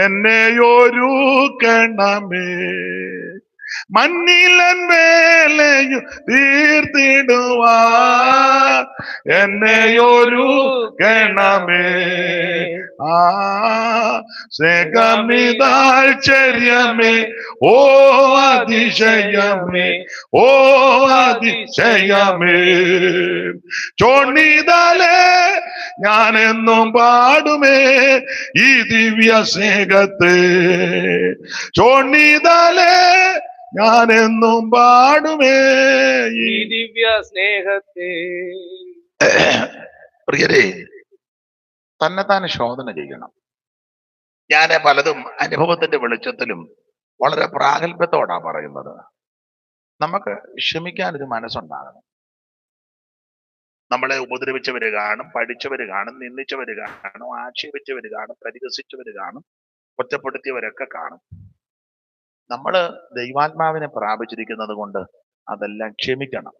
[SPEAKER 1] എന്നെയൊരുക്കണമേ. മണ്ണിലൻ വേലയും തീർത്തിടുവാൻ എന്നെയൊരുക്കണമേ. ആ സ്നേഹമിതാശ്ചര്യമേ, ഓ അതിശയമേ, ഓ അതിശയമേ. ചോണിതാലേ ഞാനെന്നും പാടുമേ ഈ ദിവ്യ സ്നേഹത്തെ. ചോണിതാലേ ഞാനെന്നും പാടുമേ ഈ ദിവ്യ സ്നേഹത്തെ. പ്രിയരെ, തന്നെത്താൻ ശോധന ചെയ്യണം. ഞാൻ പലതും അനുഭവത്തിന്റെ വെളിച്ചത്തിലും വളരെ പ്രാഗൽഭ്യത്തോടാ പറയുന്നത്. നമുക്ക് ക്ഷമിക്കാനൊരു മനസ്സുണ്ടാകണം. നമ്മളെ ഉപദ്രവിച്ചവര് കാണും, പഠിച്ചവര് കാണും, നിന്ദിച്ചവര് കാണും, ആക്ഷേപിച്ചവര് കാണും, പരിഹസിച്ചവര് കാണും, ഒറ്റപ്പെടുത്തിയവരൊക്കെ കാണും. നമ്മള് ദൈവാത്മാവിനെ പ്രാപിച്ചിരിക്കുന്നത് കൊണ്ട് അതെല്ലാം ക്ഷമിക്കണം.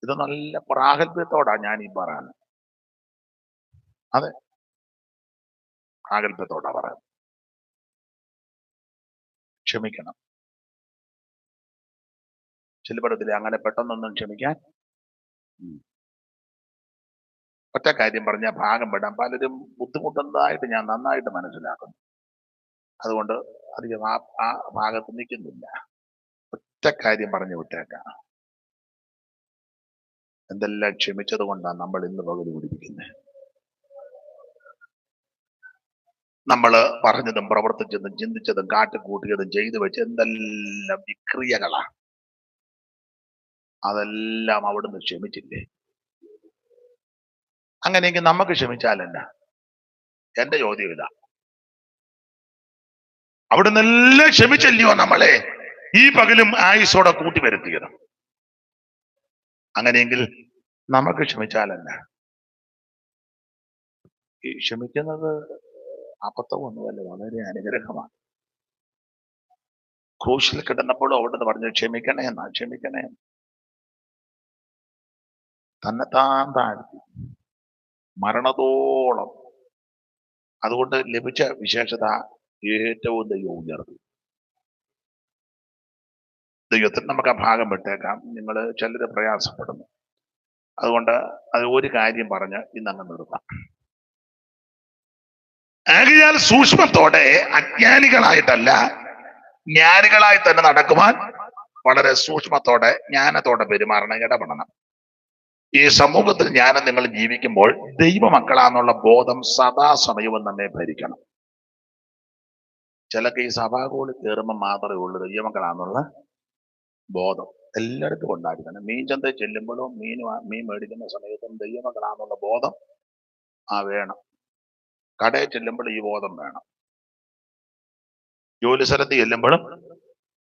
[SPEAKER 1] ഇത് നല്ല പ്രാഗൽഭ്യത്തോടാ ഞാൻ ഈ പറയുന്നത്. അതെ, പ്രാഗൽഭ്യത്തോടാ പറയുന്നത്. ക്ഷമിക്കണം. ചിലപ്പടത്തിലെ അങ്ങനെ പെട്ടെന്നൊന്നും ക്ഷമിക്കാൻ ഒറ്റ കാര്യം പറഞ്ഞ ഭാഗം പെടാൻ പലരും ബുദ്ധിമുട്ടുന്നതായിട്ട് ഞാൻ നന്നായിട്ട് മനസ്സിലാക്കുന്നു. അതുകൊണ്ട് അധികം ആ ഭാഗത്ത് നിൽക്കുന്നില്ല. ഒറ്റ കാര്യം പറഞ്ഞു വിട്ടേക്കാം. എന്തെല്ലാം ക്ഷമിച്ചത് കൊണ്ടാണ് നമ്മൾ ഇന്ന് പകുതി പിടിപ്പിക്കുന്നത്. നമ്മൾ പറഞ്ഞതും പ്രവർത്തിച്ചതും ചിന്തിച്ചതും കാട്ടിക്കൂട്ടിയതും ചെയ്തു വെച്ച് എന്തെല്ലാം വിക്രിയകളാ, അതെല്ലാം അവിടുന്ന് ക്ഷമിച്ചില്ലേ? അങ്ങനെയെങ്കിൽ നമുക്ക് ക്ഷമിച്ചാലല്ല. എന്റെ ചോദ്യം ഇതാ, അവിടുന്ന് എല്ലാം ക്ഷമിച്ചല്ലയോ നമ്മളെ ഈ പകലും ആയുസോടെ കൂട്ടി വരുത്തിയത്? അങ്ങനെയെങ്കിൽ നമുക്ക് ക്ഷമിച്ചാലല്ല. ഈ ക്ഷമിക്കുന്നത് അബദ്ധമൊന്നുമല്ല, വളരെ അനുഗ്രഹമാണ്. ക്രൂശിൽ കിടന്നപ്പോഴും അവിടുന്ന് പറഞ്ഞു ക്ഷമിക്കണേ എന്നാ, ക്ഷമിക്കണേ. തന്നെത്താൻ താഴ്ത്തി മരണത്തോളം. അതുകൊണ്ട് ലഭിച്ച വിശേഷത ഏറ്റവും ദൈവം ഉയർത്തി. ദൈവത്തിന് നമുക്ക് ആ ഭാഗം വിട്ടേക്കാം. നിങ്ങൾ ചിലര് പ്രയാസപ്പെടുന്നു. അതുകൊണ്ട് അത് ഒരു കാര്യം പറഞ്ഞ് ഇന്നങ്ങ് നിർത്താം. ആകയാൽ സൂക്ഷ്മത്തോടെ അജ്ഞാനികളായിട്ടല്ല ജ്ഞാനികളായി തന്നെ നടക്കുവാൻ വളരെ സൂക്ഷ്മത്തോടെ ജ്ഞാനത്തോടെ പെരുമാറണം, ഇടപെടണം. ഈ സമൂഹത്തിൽ ജ്ഞാനം നിങ്ങൾ ജീവിക്കുമ്പോൾ ദൈവമക്കളാന്നുള്ള ബോധം സദാസമയവും നമ്മെ ഭരിക്കണം. ചിലക്ക് ഈ സഭാകോളിൽ കയറുമ്പോൾ മാത്രമേ ഉള്ളൂ ദൈവമക്കളാന്നുള്ള ബോധം. എല്ലായിടത്തും ഉണ്ടായിരിക്കണം. മീൻ ചന്തയിൽ ചെല്ലുമ്പോഴും മീൻ മേടിക്കുന്ന സമയത്തും ദൈവമക്കളാണെന്നുള്ള ബോധം വേണം. കടയിൽ ചെല്ലുമ്പോഴും ഈ ബോധം വേണം. ജോലി സ്ഥലത്ത് ചെല്ലുമ്പോഴും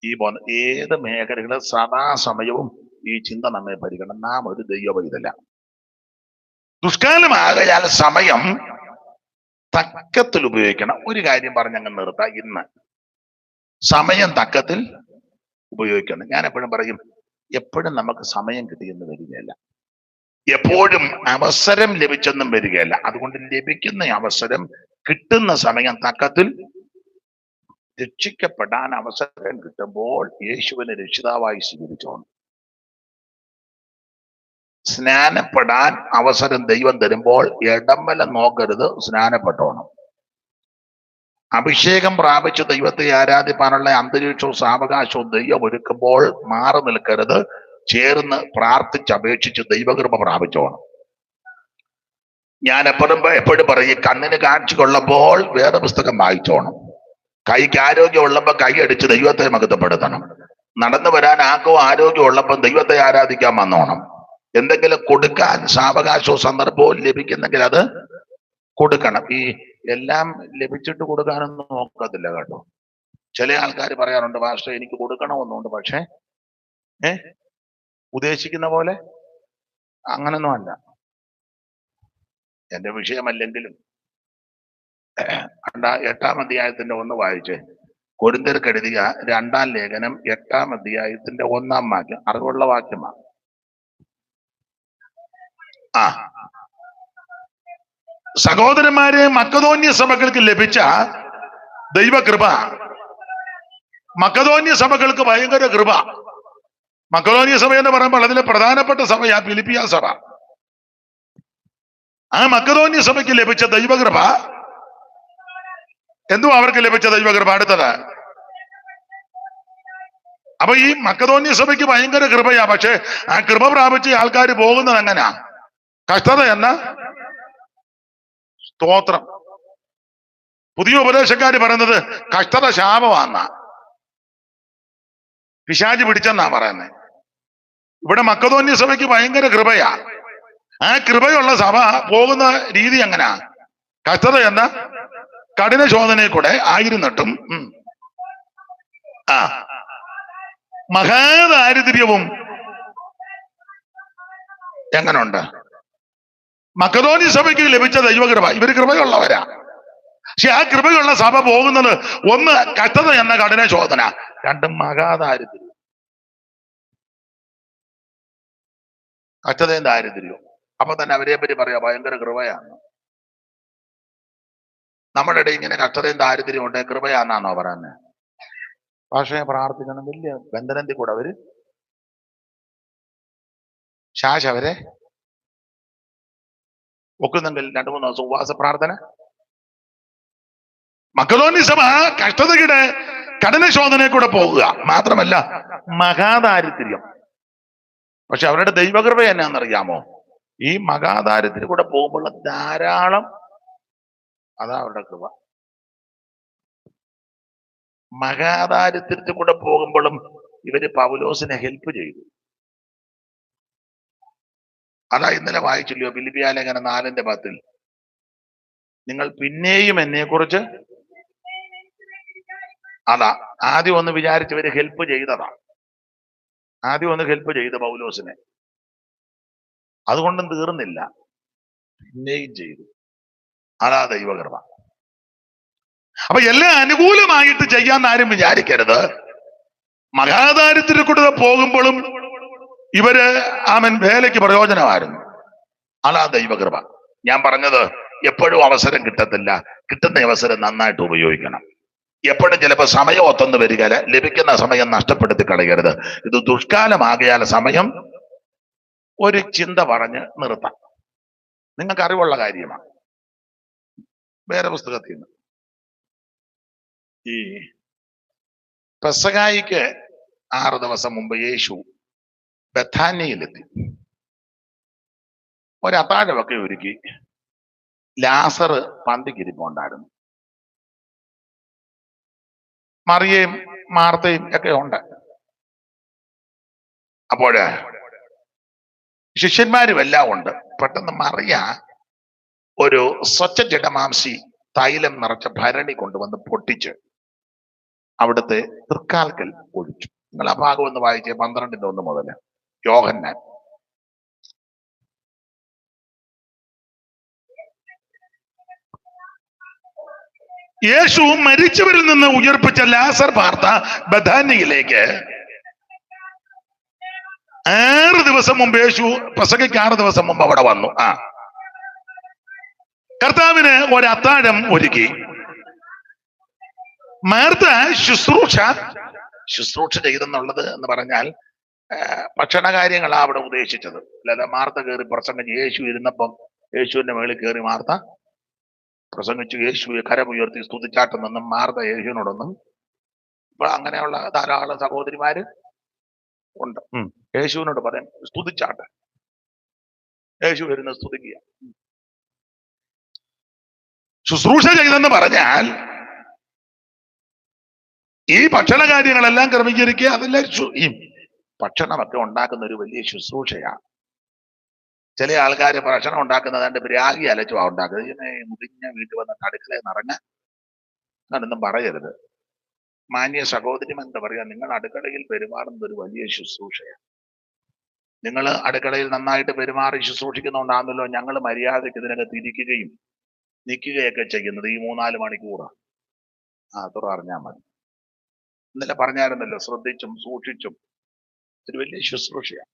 [SPEAKER 1] ഈ ബോധം. ഏത് മേഖലകളും സദാസമയവും ഈ ചിന്ത നമ്മെ ഭരിക്കണം. നാം ഒരു ദൈവപൈതല. ദുഷ്കാലമാകയാൽ സമയം തക്കത്തിൽ ഉപയോഗിക്കണം. ഒരു കാര്യം പറഞ്ഞങ്ങ് നിർത്താം. ഇന്ന് സമയം തക്കത്തിൽ ഉപയോഗിക്കണം. ഞാൻ എപ്പോഴും പറയും, എപ്പോഴും നമുക്ക് സമയം കിട്ടിയെന്ന് വരികയല്ല, എപ്പോഴും അവസരം ലഭിച്ചെന്നും വരികയല്ല. അതുകൊണ്ട് ലഭിക്കുന്ന അവസരം, കിട്ടുന്ന സമയം തക്കത്തിൽ രക്ഷിക്കപ്പെടാൻ അവസരം കിട്ടുമ്പോൾ യേശുവിനെ രക്ഷിതാവായി സ്വീകരിച്ചോണം. സ്നാനപ്പെടാൻ അവസരം ദൈവം തരുമ്പോൾ ഇടംബലം നോക്കരുത്, സ്നാനപ്പെട്ടോണം. അഭിഷേകം പ്രാപിച്ച് ദൈവത്തെ ആരാധിപ്പാനുള്ള അന്തരീക്ഷവും സാവകാശവും ദൈവം ഒരുക്കുമ്പോൾ മാറി നിൽക്കരുത്, ചേർന്ന് പ്രാർത്ഥിച്ച് അപേക്ഷിച്ച് ദൈവകൃപ പ്രാപിച്ചോണം. ഞാൻ എപ്പോഴും പറയും, കണ്ണിന് കാഴ്ച കൊള്ളുമ്പോൾ വേറെ പുസ്തകം വായിച്ചോണം. കൈക്ക് ആരോഗ്യം ഉള്ളപ്പോൾ കൈ അടിച്ച് ദൈവത്തെ മഹത്വപ്പെടുത്തണം. നടന്നു വരാൻ ആരോഗ്യം ഉള്ളപ്പോൾ ദൈവത്തെ ആരാധിക്കാൻ വന്നോണം. എന്തെങ്കിലും കൊടുക്കാൻ സാവകാശവും സന്ദർഭവും ലഭിക്കുന്നെങ്കിൽ അത് കൊടുക്കണം. ഈ എല്ലാം ലഭിച്ചിട്ട് കൊടുക്കാനൊന്നും നോക്കത്തില്ല കേട്ടോ. ചില ആൾക്കാർ പറയാറുണ്ട്, പാസ്റ്റർ എനിക്ക് കൊടുക്കണമെന്നുണ്ട്, പക്ഷെ ഉദ്ദേശിക്കുന്ന പോലെ അങ്ങനൊന്നും അല്ല. എന്റെ വിഷയമല്ലെങ്കിലും 8-ാം അധ്യായത്തിന്റെ 1 വായിച്ചേ. കൊരിന്ത്യർക്ക് എഴുതിയ 2-ാം ലേഖനം 8-ാം അധ്യായത്തിന്റെ 1-ാം വാക്യം. അറിവുള്ള വാക്യമാണ്. സഹോദരന്മാരെ, മക്കതോന്യ സഭകൾക്ക് ലഭിച്ച ദൈവകൃപ, മക്കതോന്യ സഭകൾക്ക് ഭയങ്കര കൃപ. മക്കതോന്യ സഭ എന്ന് പറയുമ്പോൾ അതിലെ പ്രധാനപ്പെട്ട സഭയാ ഫിലിപ്പിയ സഭ. ആ മക്കതോന്യ സഭയ്ക്ക് ലഭിച്ച ദൈവകൃപ എന്തുവാ അവർക്ക് ലഭിച്ച ദൈവകൃപ? അടുത്തത്, അപ്പൊ ഈ മക്കതോന്യ സഭയ്ക്ക് ഭയങ്കര കൃപയാ. പക്ഷെ ആ കൃപ പ്രാപിച്ച ആൾക്കാർ പോകുന്നത് എങ്ങനാ? കഷ്ടത എന്ന സ്തോത്രം. പുതിയ ഉപദേശക്കാര് പറയുന്നത് കഷ്ടത ശാപമാന്ന, പിശാച് പിടിച്ചെന്നാ പറയുന്നത്. ഇവിടെ മക്കതോന്യ സഭയ്ക്ക് ഭയങ്കര കൃപയാ. ആ കൃപയുള്ള സഭ പോകുന്ന രീതി എങ്ങനാ? കഷ്ടത എന്ന കഠിന ശോധനയിൽ കൂടെ ആയിരുന്നിട്ടും മഹാദാരിദ്ര്യവും എങ്ങനുണ്ട്? മക്കതോന്യ സഭയ്ക്ക് ലഭിച്ച ദൈവകൃപ, ഇവര് കൃപയുള്ളവരാ. പക്ഷെ ആ കൃപയുള്ള സഭ പോകുന്നത്, 1 കഷ്ടത എന്ന കഠിന ശോധന, 2 മഹാദാരിദ്ര്യം. കഷ്ടതയും ദാരിദ്ര്യവും. അപ്പൊ തന്നെ അവരെ പറ്റി പറയാ ഭയങ്കര കൃപയാണ്. നമ്മുടെ ഇടയിൽ ഇങ്ങനെ കഷ്ടതയും ദാരിദ്ര്യം ഉണ്ട്, കൃപയാന്നാണോ പറയുന്നത്? പക്ഷേ പ്രാർത്ഥിക്കണം. വലിയ ബന്ധനത്തിൽ കൂടെ അവര് അവരെ ഒക്കുന്നെങ്കിൽ 2-3 ദിവസം ഉപവാസ പ്രാർത്ഥന. മക്കതോന്യ സഭ കഷ്ടതയുടെ കഠിന ശോധനയിൽ കൂടെ പോകുക മാത്രമല്ല, മഹാദാരിദ്ര്യം. പക്ഷെ അവരുടെ ദൈവകൃപ എന്നാന്നറിയാമോ? ഈ മഹാദാരിദ്ര്യം കൂടെ പോകുമ്പോൾ ധാരാളം, അതാ അവരുടെ കൃപ. മഹാദാരിദ്ര്യത്തിൽ കൂടെ പോകുമ്പോഴും ഇവര് പൗലോസിനെ ഹെൽപ്പ് ചെയ്തു. അതാ ഇന്നലെ വായിച്ചില്ലയോ ഫിലിപ്പിയ ലേഖനം 4:10, നിങ്ങൾ പിന്നെയും എന്നെ കുറിച്ച്, അതാ ആദ്യം ഒന്ന് വിചാരിച്ച് ഇവര് ഹെൽപ്പ് ചെയ്തതാ. ആദ്യം ഒന്ന് ഹെൽപ്പ് ചെയ്ത പൗലോസിനെ, അതുകൊണ്ടും തീർന്നില്ല, പിന്നെയും ചെയ്തു. അതാ ദൈവകൃപ. അപ്പൊ എല്ലാം അനുകൂലമായിട്ട് ചെയ്യാൻ ആരും വിചാരിക്കരുത്. മഹാദാരിദ്ര്യത്തിൽ കൂടെ പോകുമ്പോഴും ഇവര് വേലയ്ക്ക് പ്രയോജനമായിരുന്നു. അതാ ദൈവകൃപ. ഞാൻ പറഞ്ഞത്, എപ്പോഴും അവസരം കിട്ടത്തില്ല, കിട്ടുന്ന അവസരം നന്നായിട്ട് ഉപയോഗിക്കണം. എപ്പോഴും ചിലപ്പോൾ സമയം ഒത്തൊന്ന് വരികയില്ല, ലഭിക്കുന്ന സമയം നഷ്ടപ്പെടുത്തി കളയരുത്. ഇത് ദുഷ്കാലമാകയാൽ സമയം ഒരു ചിന്ത പറഞ്ഞ് നിർത്താം. നിങ്ങൾക്ക് അറിവുള്ള കാര്യമാണ്. വേറെ പുസ്തകത്തിൽ നിന്ന്, ഈ പെസഹായിക്ക് 6 ദിവസം മുമ്പ് യേശു ബഥാന്യയിലെത്തി. ഒരത്താഴമൊക്കെ ഒരുക്കി. ലാസർ പന്തിക്കിരിപ്പുണ്ടായിരുന്നു. മറിയയും മാർത്തയും ഒക്കെ ഉണ്ട്. അപ്പോഴ് ശിഷ്യന്മാരും എല്ലാം ഉണ്ട്. പെട്ടെന്ന് മറിയ ഒരു സ്വച്ഛ ജഡമാംസി തൈലം നിറച്ച ഭരണി കൊണ്ടുവന്ന് പൊട്ടിച്ച് അവിടുത്തെ തൃക്കാൽക്കൽ ഒഴിച്ചു. നിങ്ങൾ ആ ഭാഗം ഒന്ന് വായിച്ചേ, 12:1 മുതൽ. യോഹന്നാൻ. യേശു മരിച്ചവരിൽ നിന്ന് ഉയർപ്പിച്ച ലാസർ പാർത്ത ബഥാന്യയിലേക്ക് 6 ദിവസം മുമ്പ്, യേശു പെസഹയ്ക്ക് 6 ദിവസം മുമ്പ് അവിടെ വന്നു. കർത്താവിന് ഒരു അത്താഴം ഒരുക്കി. മാർത്ത ശുശ്രൂഷ ചെയ്തെന്നുള്ളത് എന്ന് പറഞ്ഞാൽ ഭക്ഷണ കാര്യങ്ങളാ അവിടെ ഉദ്ദേശിച്ചത്. അല്ലാതെ മാർത്ത കയറി പ്രസംഗിച്ച് യേശു ഇരുന്നപ്പം യേശുവിന്റെ മേളിൽ കയറി മാർത്ത പ്രസംഗിച്ചു യേശുവെ കരമുയർത്തി സ്തുതിച്ചാട്ടെന്നൊന്നും മാർത്ത യേശുവിനോടൊന്നും. ഇപ്പൊ അങ്ങനെയുള്ള ധാരാളം സഹോദരിമാര് ഉണ്ട്. യേശുവിനോട് പറയാൻ സ്തുതിച്ചാട്ടെ, യേശു വരുന്ന സ്തുതിക്കുക. ശുശ്രൂഷ ചെയ്തെന്ന് പറഞ്ഞാൽ ഈ ഭക്ഷണ കാര്യങ്ങളെല്ലാം ക്രമീകരിക്കുക. അതെല്ലാം ഈ ഭക്ഷണമൊക്കെ ഉണ്ടാക്കുന്ന ഒരു വലിയ ശുശ്രൂഷയാണ്. ചില ആൾക്കാർ ഭക്ഷണം ഉണ്ടാക്കുന്നതാണ്ട് രാഗി അലച്ചുവാ ഉണ്ടാക്കുന്നത്. ഇതിനെ മുതിഞ്ഞ വീട്ടിൽ വന്നിട്ട് അടുക്കളയിൽ നിറഞ്ഞ അങ്ങനൊന്നും പറയരുത്. മാന്യ സഹോദരിമാരെന്താ പറയാ, നിങ്ങൾ അടുക്കളയിൽ പെരുമാറുന്നത് ഒരു വലിയ ശുശ്രൂഷയാണ്. നിങ്ങൾ അടുക്കളയിൽ നന്നായിട്ട് പെരുമാറി ശുശ്രൂഷിക്കുന്നതുകൊണ്ടാണല്ലോ ഞങ്ങൾ മര്യാദയ്ക്ക് ഇതിനകത്ത് ഇരിക്കുകയും നിൽക്കുകയൊക്കെ ചെയ്യുന്നത് ഈ 3-4 മണിക്കൂറാണ്. അത്ര അറിഞ്ഞാൽ മതി. ഇന്നലെ പറഞ്ഞായിരുന്നല്ലോ, ശ്രദ്ധിച്ചും സൂക്ഷിച്ചും. ഒരു വലിയ ശുശ്രൂഷയാണ്.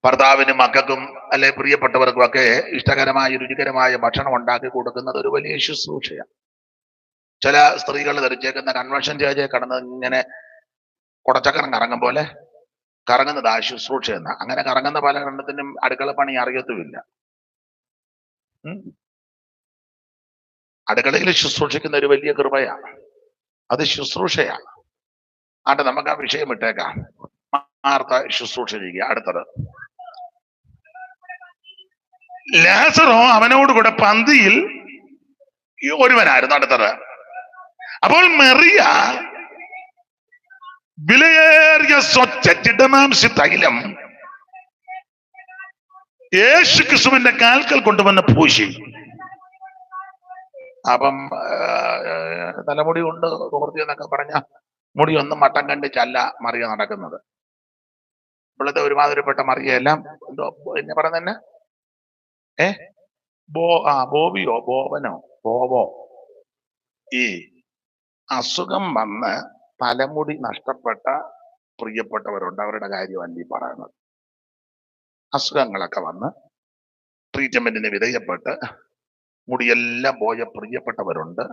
[SPEAKER 1] ഭർത്താവിനും മക്കൾക്കും അല്ലെ പ്രിയപ്പെട്ടവർക്കും ഒക്കെ ഇഷ്ടകരമായ രുചികരമായ ഭക്ഷണം ഉണ്ടാക്കി കൊടുക്കുന്നത് ഒരു വലിയ ശുശ്രൂഷയാണ്. ചില സ്ത്രീകൾ ധരിച്ചേക്കുന്ന കൺവെൻഷൻ സ്റ്റേജിൽ കടന്ന് ഇങ്ങനെ കുടച്ചക്കരം കറങ്ങും പോലെ കറങ്ങുന്നത് ആ ശുശ്രൂഷ എന്ന. അങ്ങനെ കറങ്ങുന്ന പല എണ്ണത്തിനും അടുക്കള പണി അറിയത്തുമില്ല. അടുക്കളയിൽ ശുശ്രൂഷിക്കുന്ന ഒരു വലിയ കൃപയാണ്. അത് ശുശ്രൂഷയാണ്. ആട്ടെ, നമുക്ക് ആ വിഷയം ഇട്ടേക്കാം. മാർത്ത ശുശ്രൂഷ ചെയ്യുക. അടുത്തത്, ലാസറോ അവനോട് കൂടെ പന്തിയിൽ ഒരുവനായിരുന്നു. അടുത്തത്, അപ്പോൾ മറിയ വിലയേറിയ സ്വച്ഛ ജഡമാംസി തൈലം യേശു ക്രിസ്തുവിന്റെ കാൽക്കൽ കൊണ്ടുവന്ന് പൂശി. അപ്പം തലമുടി കൊണ്ട് തോർത്തി എന്നൊക്കെ പറഞ്ഞ മുടിയൊന്നും മട്ടം കണ്ടിച്ചല്ല മറിയ നടക്കുന്നത്. ഇപ്പോഴത്തെ ഒരുമാതിരിപ്പെട്ട മറിയെല്ലാം എന്തോ എന്നെ പറഞ്ഞ തന്നെ ബോബിയോ ബോബോ ഈ അസുഖം വന്ന് തലമുടി നഷ്ടപ്പെട്ട പ്രിയപ്പെട്ടവരുണ്ട്. അവരുടെ കാര്യമല്ല ഈ പറയുന്നത്. അസുഖങ്ങളൊക്കെ വന്ന് ട്രീറ്റ്മെന്റിന് വിധേയപ്പെട്ട് മുടിയെല്ലാം പോയ പ്രിയപ്പെട്ടവരുണ്ട്.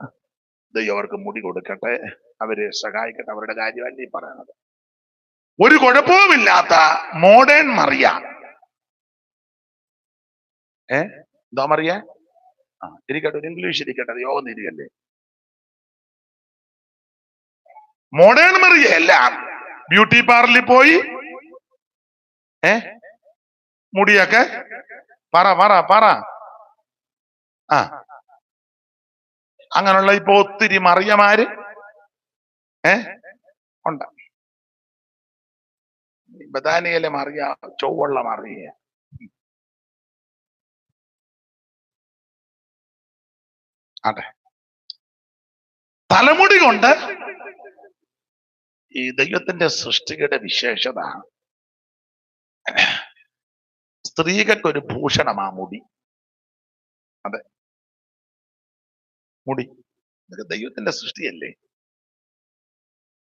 [SPEAKER 1] ദൈവം അവർക്ക് മുടി കൊടുക്കട്ടെ, അവരെ സഹായിക്കട്ടെ. അവരുടെ കാര്യമല്ല ഈ പറയുന്നത്. ഒരു കുഴപ്പവുമില്ലാത്ത മോഡേൺ മറിയ. എന്താ മറിയ? ഇരിക്കട്ടെ, ഒരു ഇംഗ്ലീഷ് ഇരിക്കട്ടെ, അത് യോഗം തിരികല്ലേ. മോഡേൺ മറിയ എല്ലാം ബ്യൂട്ടി പാർലറിൽ പോയി മുടിയൊക്കെ പറ അങ്ങനെയുള്ള ഇപ്പൊ ഒത്തിരി മറിയമാര് ഉണ്ട്. ബഥാനിയയിലെ മറിയ ചൊവ്വുള്ള മറിയ. അതെ, തലമുടി കൊണ്ട് ഈ ദൈവത്തിന്റെ സൃഷ്ടിയുടെ വിശേഷത, സ്ത്രീകൾക്കൊരു ഭൂഷണമാ മുടി. അതെ, മുടി ദൈവത്തിന്റെ സൃഷ്ടിയല്ലേ.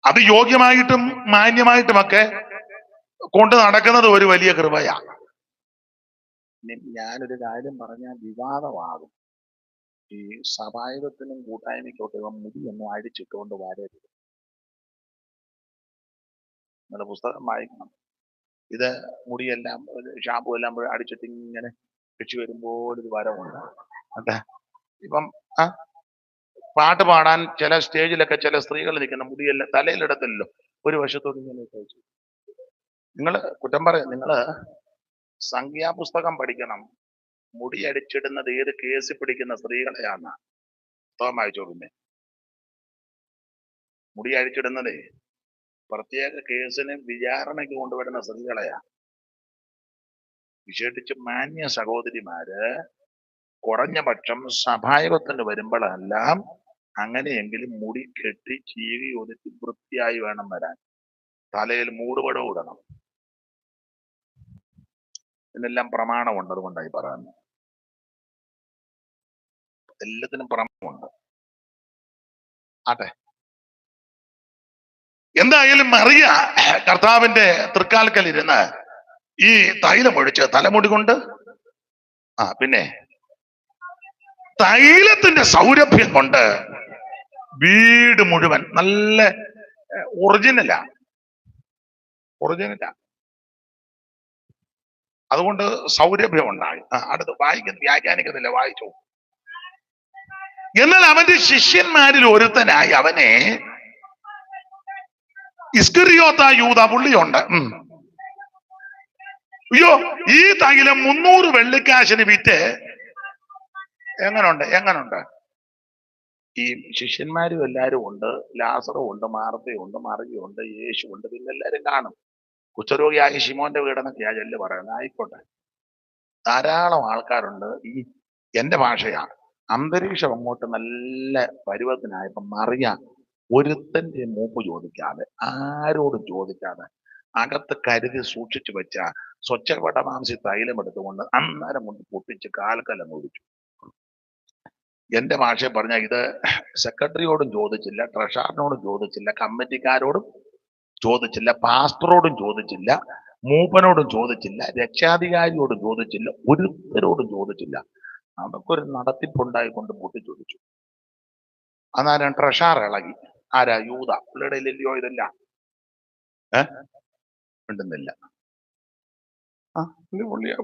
[SPEAKER 1] അത് യോഗ്യമായിട്ടും മാന്യമായിട്ടുമൊക്കെ കൊണ്ട് നടക്കുന്നത് ഒരു വലിയ കൃപയാണ്. ഞാനൊരു കാര്യം പറഞ്ഞാൽ വിവാദമാകും. ഈ സഭായുധത്തിനും കൂട്ടായ്മയ്ക്കൊക്കെ മുടിയൊന്നും അടിച്ചിട്ടുകൊണ്ട് വരരുത്. നിങ്ങളുടെ പുസ്തകം വായിക്കണം. ഇത് മുടിയെല്ലാം ഷാമ്പു എല്ലാം അടിച്ചിട്ട് ഇങ്ങനെ വെച്ച് വരുമ്പോൾ ഒരു വരവുണ്ട്. അതെ, ഇപ്പം പാട്ട് പാടാൻ ചില സ്റ്റേജിലൊക്കെ ചില സ്ത്രീകൾ നിൽക്കുന്ന മുടിയെല്ലാം തലയിലിടത്തില്ലല്ലോ, ഒരു വശത്തോട് ഇങ്ങനെ കഴിച്ചു. നിങ്ങൾ കുറ്റം പറയാം. നിങ്ങൾ സംഖ്യാപുസ്തകം പഠിക്കണം. മുടി അടിച്ചിടുന്നത് ഏത് കേസിൽ പിടിക്കുന്ന സ്ത്രീകളെയാണ്. പുസ്തകം വായിച്ചോ. പിന്നെ മുടി അഴിച്ചിടുന്നതേ പ്രത്യേക കേസിന് വിചാരണയ്ക്ക് കൊണ്ടുവരുന്ന സ്ത്രീകളെയാ. വിശേഷിച്ച് മാന്യ സഹോദരിമാര് കുറഞ്ഞ പക്ഷം സഭായോഗത്തിന് വരുമ്പോഴെല്ലാം അങ്ങനെയെങ്കിലും മുടി കെട്ടി ചീവി ഒതുക്കി വൃത്തിയായി വേണം വരാൻ. തലയിൽ മൂടുപടം ഇടണം. ഇതിനെല്ലാം പ്രമാണമുണ്ട്. അതുകൊണ്ടായി പറയുന്നത്. എല്ലാത്തിനും പ്രമാണമുണ്ട്. ആട്ടെ, എന്തായാലും മറിയ കർത്താവിന്റെ തൃക്കാൽക്കൽ ഇരുന്ന് ഈ തൈലം ഒഴിച്ച് തലമുടി കൊണ്ട് പിന്നെ തൈലത്തിന്റെ സൗരഭ്യം കൊണ്ട് വീട് മുഴുവൻ നല്ല ഒറിജിനലാ. അതുകൊണ്ട് സൗരഭ്യം ഉണ്ടായി. അടുത്ത് വ്യാഖ്യാനിക്കുന്നില്ല, വായിച്ചു. എന്നാൽ അവന്റെ ശിഷ്യന്മാരിൽ ഒരുത്തനായി അവനെ ഇസ്കറിയോത്ത യൂദ പുള്ളിയുണ്ട്. അയ്യോ, ഈ തൈലം 300 വെള്ളിക്കാശിന് വിറ്റ് എങ്ങനുണ്ട്? ഈ ശിഷ്യന്മാരും എല്ലാരും ഉണ്ട്, ലാസറും ഉണ്ട്, മാർത്തയുണ്ട്, മറിയുണ്ട്, യേശു ഉണ്ട്, പിന്നെ എല്ലാരും കാണും. കുഷ്ഠരോഗിയായ ശിമോന്റെ വീടെന്നൊക്കെയാ ചെല്ല് പറയുന്നത്. ആയിക്കോട്ടെ, ധാരാളം ആൾക്കാരുണ്ട്. ഈ എന്റെ ഭാഷയാണ്. അന്തരീക്ഷം അങ്ങോട്ട് നല്ല പരുവത്തിനായപ്പോ മറിയ ഒരുത്തന്റെ മൂപ്പ് ചോദിക്കാതെ, ആരോടും ചോദിക്കാതെ, അകത്ത് കരുതി സൂക്ഷിച്ചു വെച്ച സ്വച്ഛപടമാംസി തൈലം എടുത്തുകൊണ്ട് അന്നേരം കൊണ്ട് പൊട്ടിച്ച് കാൽക്കലം ഒഴിച്ചു. എന്റെ ഭാഷയെ പറഞ്ഞാൽ ഇത് സെക്രട്ടറിയോടും ചോദിച്ചില്ല, ട്രഷറിനോടും ചോദിച്ചില്ല, കമ്മിറ്റിക്കാരോടും ചോദിച്ചില്ല, പാസ്റ്ററോടും ചോദിച്ചില്ല, മൂപ്പനോടും ചോദിച്ചില്ല, രക്ഷാധികാരിയോടും ചോദിച്ചില്ല, ഒരുത്തരോടും ചോദിച്ചില്ല. അതൊക്കൊരു നടത്തിപ്പുണ്ടായിക്കൊണ്ട് പൊട്ടിച്ചൊടിച്ചു. അന്നേരം ട്രഷാർ ഇളകി. ആരാ? യൂദ. പുള്ളിയുടെ ഇല്ലയോ ഇതെല്ലാം? മിണ്ടുന്നില്ല.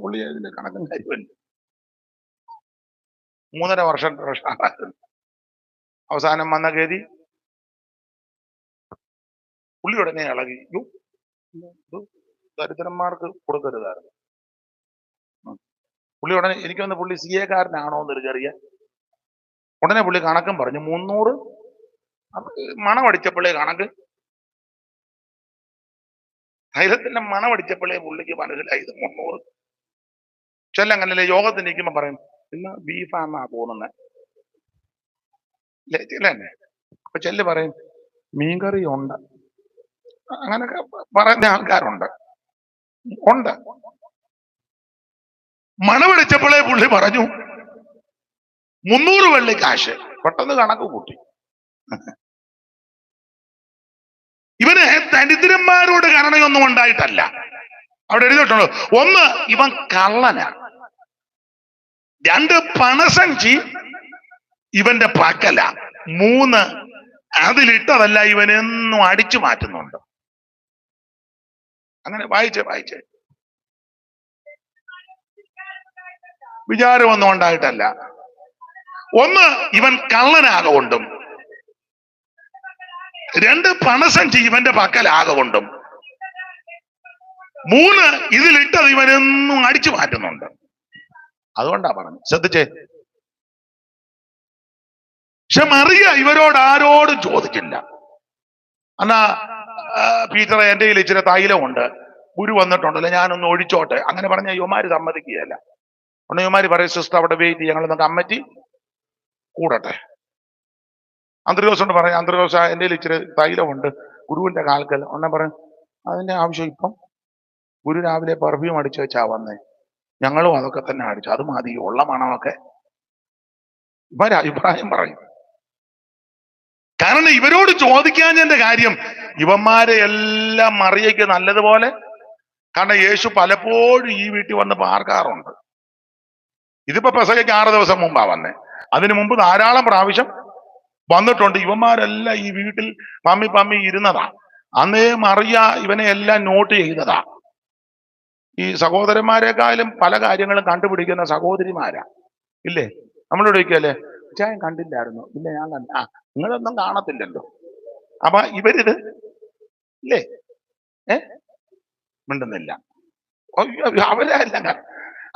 [SPEAKER 1] പുള്ളിയ ഇതിന്റെ കണക്കും കാര്യമല്ല. 3.5 വർഷം ട്രഷാറായിരുന്നു. അവസാനം വന്ന ഗതി പുള്ളി ഉടനെ ഇളകി. ദരിദ്രന്മാർക്ക് കൊടുക്കരുതായിരുന്നു. പുള്ളി ഉടനെ എനിക്കൊന്ന് പുള്ളി CA കാരനാണോ എന്നൊരു ചെറിയ ഉടനെ പുള്ളി കണക്കും പറഞ്ഞു. 300 മണമടിച്ചപ്പോഴേ കണക്ക്, തൈലത്തിന്റെ മണമടിച്ചപ്പോഴേ പുള്ളിക്ക് മനസ്സിലായി ഇത് 300. ചെല്ലങ്ങനല്ലേ യോഗത്തിന് നിൽക്കുമ്പോ പറയും, ഇന്ന് ബീഫാന്നാ തോന്നുന്നത്. ചെല്ലേ അപ്പൊ ചെല്ല് പറയും മീൻകറി ഉണ്ട്. അങ്ങനൊക്കെ പറയുന്ന ആൾക്കാരുണ്ട്. മണമടിച്ചപ്പോഴേ പുള്ളി പറഞ്ഞു 300 വെള്ളിക്കാശ്. പെട്ടെന്ന് കണക്ക് കൂട്ടി. ഇവന് ദരിദ്രന്മാരോട് കരുണയൊന്നും ഉണ്ടായിട്ടല്ല. അവിടെ എഴുതിയിട്ടുള്ളൂ, 1 ഇവൻ കള്ളനാ, 2 പണസഞ്ചി ഇവന്റെ പക്കല, 3 അതിലിട്ടതല്ല ഇവനെന്നും അടിച്ചു മാറ്റുന്നുണ്ട്. അങ്ങനെ വായിച്ചേ വിചാരമൊന്നും ഉണ്ടായിട്ടല്ല. 1 ഇവൻ കള്ളനാകൊണ്ടും, 2 പണസഞ്ചി ഇവന്റെ പക്കലാകൊണ്ടും, 3 ഇതിലിട്ടത് ഇവനെന്നും അടിച്ചു മാറ്റുന്നുണ്ട്. അതുകൊണ്ടാ പറഞ്ഞു. ശ്രദ്ധിച്ചേ. പക്ഷെ മറിയ ഇവരോട് ആരോടും ചോദിച്ചില്ല. എന്നാ പീറ്ററെ, എന്റെ കയ്യിൽ ഇച്ചിരി തൈലമുണ്ട്, ഗുരു വന്നിട്ടുണ്ടല്ലോ, ഞാനൊന്ന് ഒഴിച്ചോട്ടെ. അങ്ങനെ പറഞ്ഞ യുവമാര് സമ്മതിക്കുകയല്ല. ഉടനെ യുവമാര് പറയും, സിസ്റ്റർ അവിടെ വെയിറ്റ്, ഞങ്ങളൊന്ന് കമ്മിറ്റി കൂടട്ടെ. അന്ത്രയോസോട് പറയാം, അന്ത്രയോസ എന്റെ കയ്യിൽ ഇച്ചിരി തൈലമുണ്ട്, ഗുരുവിന്റെ കാൽക്കൽ. ഒന്നെ പറയും, അതിന്റെ ആവശ്യം ഇപ്പം ഗുരു രാവിലെ പെർഫ്യൂം അടിച്ചു വെച്ചാ വന്നേ, ഞങ്ങളും അതൊക്കെ തന്നെ അടിച്ചു, അത് മതി, ഉള്ള മണമൊക്കെ. ഇവര് അഭിപ്രായം പറയും. കാരണം ഇവരോട് ചോദിക്കാഞ്ഞതിന്റെ കാര്യം, ഇവന്മാരെ എല്ലാം മറിയയ്ക്ക് നല്ലതുപോലെ. കാരണം യേശു പലപ്പോഴും ഈ വീട്ടിൽ വന്ന് പാർക്കാറുണ്ട്. ഇതിപ്പോ പെസഹയ്ക്ക് 6 ദിവസം മുമ്പാ വന്നേ. അതിനു മുമ്പ് ധാരാളം പ്രാവശ്യം വന്നിട്ടുണ്ട്. ഇവന്മാരെല്ലാം ഈ വീട്ടിൽ പമ്മി ഇരുന്നതാ. അന്നേ മറിയ ഇവനെ എല്ലാം നോട്ട് ചെയ്തതാ. ഈ സഹോദരന്മാരെക്കാളും പല കാര്യങ്ങളും കണ്ടുപിടിക്കുന്ന സഹോദരിമാരാ, ഇല്ലേ? നമ്മളോട് ചോദിക്കല്ലേ, ഞാൻ കണ്ടില്ലായിരുന്നു. ഇല്ല, ഞാൻ നിങ്ങളൊന്നും കാണത്തില്ലല്ലോ. അപ്പൊ ഇവരിത് ഇല്ലേ മിണ്ടുന്നില്ല. അവരെല്ലാം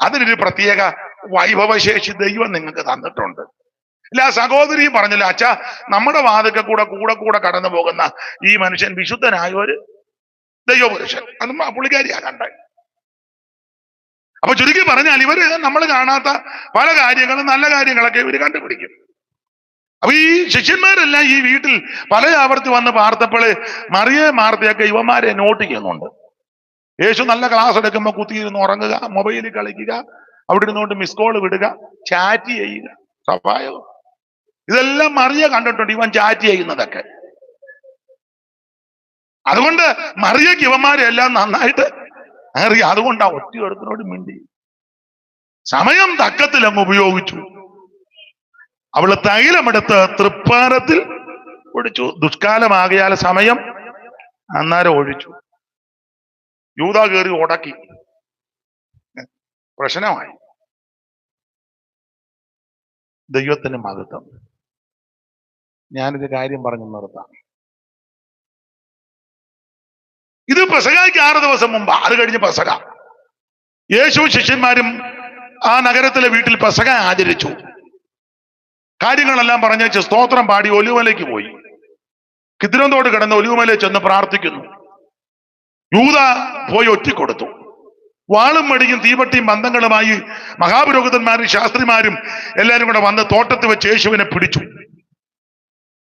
[SPEAKER 1] അതിനൊരു പ്രത്യേക വൈഭവശേഷി ദൈവം നിങ്ങൾക്ക് തന്നിട്ടുണ്ട്. ഇല്ല, സഹോദരിയും പറഞ്ഞില്ല, അച്ഛാ നമ്മുടെ വാതിൽക്കൽ കൂടെ കൂടെ കൂടെ കടന്നു പോകുന്ന ഈ മനുഷ്യൻ വിശുദ്ധനായ ഒരു ദൈവപുരുഷൻ. അതും പുള്ളിക്കാരിയാ കണ്ടേ. അപ്പൊ ചുരുക്കി പറഞ്ഞാൽ ഇവര് നമ്മൾ കാണാത്ത പല കാര്യങ്ങളും നല്ല കാര്യങ്ങളൊക്കെ ഇവര് കണ്ടുപിടിക്കും. അപ്പൊ ഈ ശിഷ്യന്മാരെല്ലാം ഈ വീട്ടിൽ പല ആവർത്തി വന്ന് പാർത്തപ്പോള് മറിയ മാർത്തയൊക്കെ ഇവന്മാരെ നോട്ട് ചെയ്യുന്നുണ്ട്. യേശു നല്ല ക്ലാസ് എടുക്കുമ്പോൾ കുത്തിയിരുന്ന് ഉറങ്ങുക, മൊബൈലിൽ കളിക്കുക, അവിടെ ഇരുന്നുകൊണ്ട് മിസ് കോൾ വിടുക, ചാറ്റ് ചെയ്യുക, സ്വാഭാവികം. ഇതെല്ലാം മറിയ കണ്ടിട്ടുണ്ട്, ഇവൻ ചാറ്റ് ചെയ്യുന്നതൊക്കെ. അതുകൊണ്ട് മറിയക്ക് ഇവന്മാരെ എല്ലാം നന്നായിട്ട് അറിയാം. അതുകൊണ്ട് ആ ഒറ്റ ഒരുത്തിനോട് മിണ്ടി സമയം തക്കത്തിൽ അങ്ങ് ഉപയോഗിച്ചു. അവള് തൈലമെടുത്ത് തൃപ്പാരത്തിൽ ഒഴിച്ചു. ദുഷ്കാലമാകിയാൽ സമയം അന്നേരം ഒഴിച്ചു. യൂദ കയറി ഉടക്കി, പ്രശ്നമായി. ദൈവത്തിന് മഹത്വം. ഞാനൊരു കാര്യം പറഞ്ഞു നിർത്താം. ഇത് പെസഹയ്ക്ക് 6 ദിവസം മുമ്പ്. അത് കഴിഞ്ഞ് പെസഹ. യേശു ശിഷ്യന്മാരും ആ നഗരത്തിലെ വീട്ടിൽ പെസഹ ആചരിച്ചു. കാര്യങ്ങളെല്ലാം പറഞ്ഞേച്ച് സ്തോത്രം പാടി ഒലിവുമലയ്ക്ക് പോയി. കിദ്രോനോട് കിടന്ന് ഒലിവുമലയിൽ ചെന്ന് പ്രാർത്ഥിക്കുന്നു. യൂദ പോയി ഒറ്റിക്കൊടുത്തു. വാളും മടിയും തീവട്ടിയും ബന്ധങ്ങളുമായി മഹാപുരോഹിതന്മാരും ശാസ്ത്രിമാരും എല്ലാരും കൂടെ വന്ന് തോട്ടത്തിൽ വെച്ച് യേശുവിനെ പിടിച്ചു.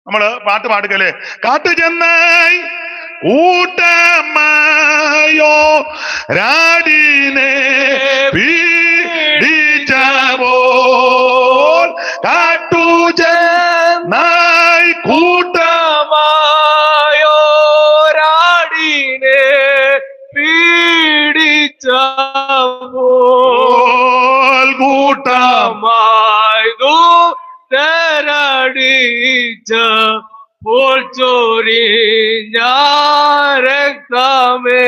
[SPEAKER 1] നമ്മള് പാട്ട് പാടുകല്ലേ, കാട്ടു ചെന്നായി ഊട്ടമായോ രാടിനെ പീഡിച്ചപ്പോൾ, കാട്ടു ചെന്നായി
[SPEAKER 2] കൂട്ടമായോ രാടിനെ പീഡിച്ചപ്പോൾ, കൂട്ടമായതു തരടിച്ച പോൽ ചൊരിഞ്ഞ രക്തമേ,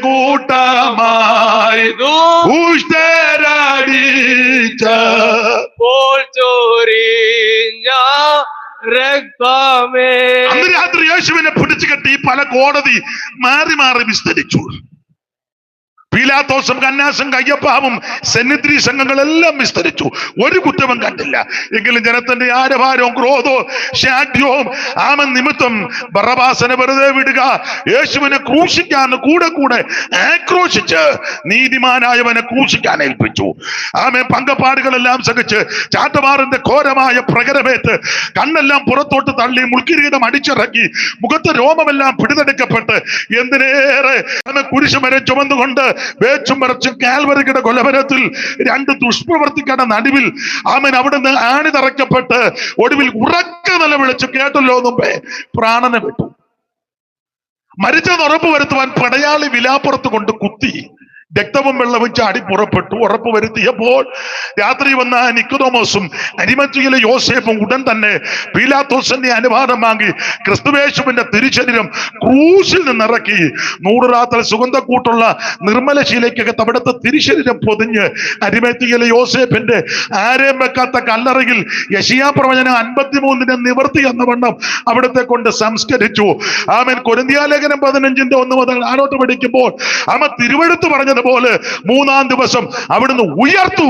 [SPEAKER 1] കൂട്ടമായതു ഉഷ്ടരടിച്ച
[SPEAKER 2] പോൽ ചൊരിഞ്ഞ രക്തമേ.
[SPEAKER 1] അന്ന് രാത്രി യേശുവിനെ പിടിച്ചു കെട്ടി പല കോടതി മാറി മാറി വിസ്തരിച്ചു. പീലാത്തോസും കന്നാസും കയ്യപ്പാവും സെന്നിദ്രി സംഘങ്ങളെല്ലാം വിസ്തരിച്ചു. ഒരു കുറ്റവും കണ്ടില്ല. എങ്കിലും ജനത്തിന്റെ ആരഭാരവും ക്രോധവും ശാഠ്യവും ആമൻ നിമിത്തം ബറബാസിനെ വെറുതെ വിടുക, യേശുവിനെ ക്രൂശിക്കാൻ കൂടെ കൂടെ ആക്രോശിച്ച് നീതിമാനായവനെ ക്രൂശിക്കാൻ ഏൽപ്പിച്ചു. ആമൻ പങ്കപ്പാടുകളെല്ലാം സഹിച്ച് ചാട്ടവാറിന്റെ ഘോരമായ പ്രകരമേറ്റ് കണ്ണെല്ലാം പുറത്തോട്ട് തള്ളി മുൾക്കിരീടം അടിച്ചിറക്കി മുഖത്ത് രോമമെല്ലാം പിടിതെടുക്കപ്പെട്ട് എന്തിനേറെ ആമൻ കുരിശുമരം ചുമന്നുകൊണ്ട് വേച്ചും മറച്ചും കാൽവരിയുടെ കൊലമരത്തിൽ 2 ദുഷ്പ്രവർത്തികളുടെ നടുവിൽ ആമൻ അവിടുന്ന് ആണിതറക്കപ്പെട്ട് ഒടുവിൽ ഉറക്ക നിലവിളിച്ചു. കേട്ടല്ലോ മുമ്പേ പ്രാണനെ വിട്ടു. മരിച്ചെന്ന് ഉറപ്പ് വരുത്തുവാൻ പടയാളി വിലാപ്പുറത്ത് കൊണ്ട് കുത്തി. രക്തവും വെള്ളവും ചാടി പുറപ്പെട്ടു. ഉറപ്പ് വരുത്തിയപ്പോൾ രാത്രി വന്ന നിക്കോദോമോസും അരിമത്തിയിലെ യോസേഫും ഉടൻ തന്നെ പീലാത്തോസിന്റെ അനുവാദം വാങ്ങി ക്രിസ്തുവേശുവിന്റെ തിരുശരീരം ക്രൂശിൽ നിന്നിറക്കി 100 റാത്തൽ സുഗന്ധക്കൂട്ടുള്ള നിർമ്മല ശീലയ്ക്കകത്ത് അവിടുത്തെ തിരുശരീരം പൊതിഞ്ഞ് അരിമത്തിയിലെ യോസേഫിന്റെ ആരെയും വെക്കാത്ത കല്ലറയിൽ യെശയ്യാ പ്രവചനം 53 നിവർത്തി എന്ന വണ്ണം അവിടുത്തെ കൊണ്ട് സംസ്കരിച്ചു. ആമേൻ. കൊരിന്ത്യലേഖനം 15:1 മുതൽ ആരോട്ട് പഠിക്കുമ്പോൾ ആമ തിരുവെഴുത്ത് പറഞ്ഞത് പോലെ 3-ാം ദിവസം അവിടുന്ന് ഉയർത്തു.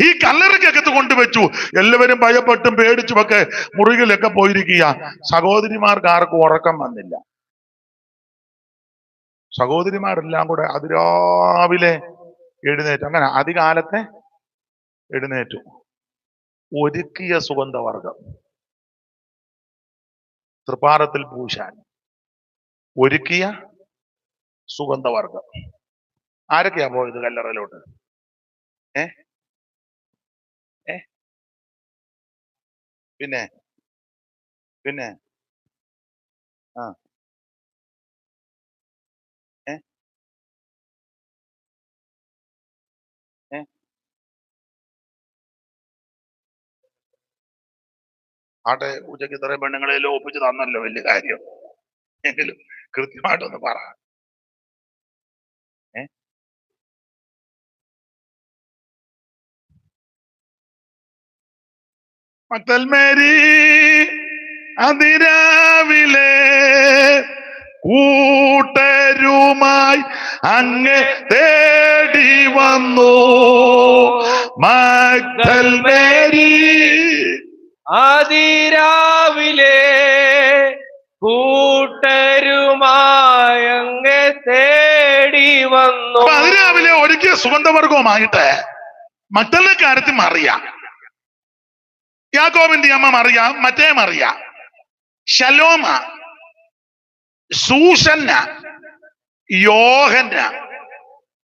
[SPEAKER 1] ഈ കല്ലറയ്ക്കകത്ത് കൊണ്ടുവച്ചു. എല്ലാവരും ഭയപ്പെട്ടും പേടിച്ചുമൊക്കെ മുറികളിലൊക്കെ പോയിരിക്കുക. സഹോദരിമാർക്ക് ആർക്കും ഉറക്കം വന്നില്ല. സഹോദരിമാരെല്ലാം കൂടെ അതിരാവിലെ എഴുന്നേറ്റു. അങ്ങനെ അതികാലത്തെ എഴുന്നേറ്റു. ഒരുക്കിയ സുഗന്ധവർഗം തൃപ്പാരത്തിൽ പൂശാൻ ഒരുക്കിയ സുഗന്ധവർഗം. ആരൊക്കെയാ പോയത് കല്ലറയിലോട്ട്? പിന്നെ പിന്നെ ആ ആട്ടെ, ഉച്ചയ്ക്ക് ഇത്രയും പെണ്ണുങ്ങളെല്ലാം ഒപ്പിച്ച് തന്നല്ലോ, വലിയ കാര്യം. എങ്കിലും കൃത്യമായിട്ടൊന്ന് പറ. മക്തൽമേരി അതിരാവിലെ കൂട്ടരുമായി അങ്ങ് തേടി വന്നു. മഗ്ദൽ മേരി
[SPEAKER 2] അതിരാവിലെ കൂട്ടരുമായി അങ്ങെ തേടി വന്നു.
[SPEAKER 1] അപ്പൊ അതിരാവിലെ ഒരുക്കിയ സുഗന്ധവർഗവുമായിട്ട് മഗ്ദലിന്റെ കാര്യത്തിൽ മറിയ, യാക്കോബിന്റെ അമ്മ മറിയ, മറ്റേ മറിയ, ശലോമ, സൂസന്ന, യോഹന്ന,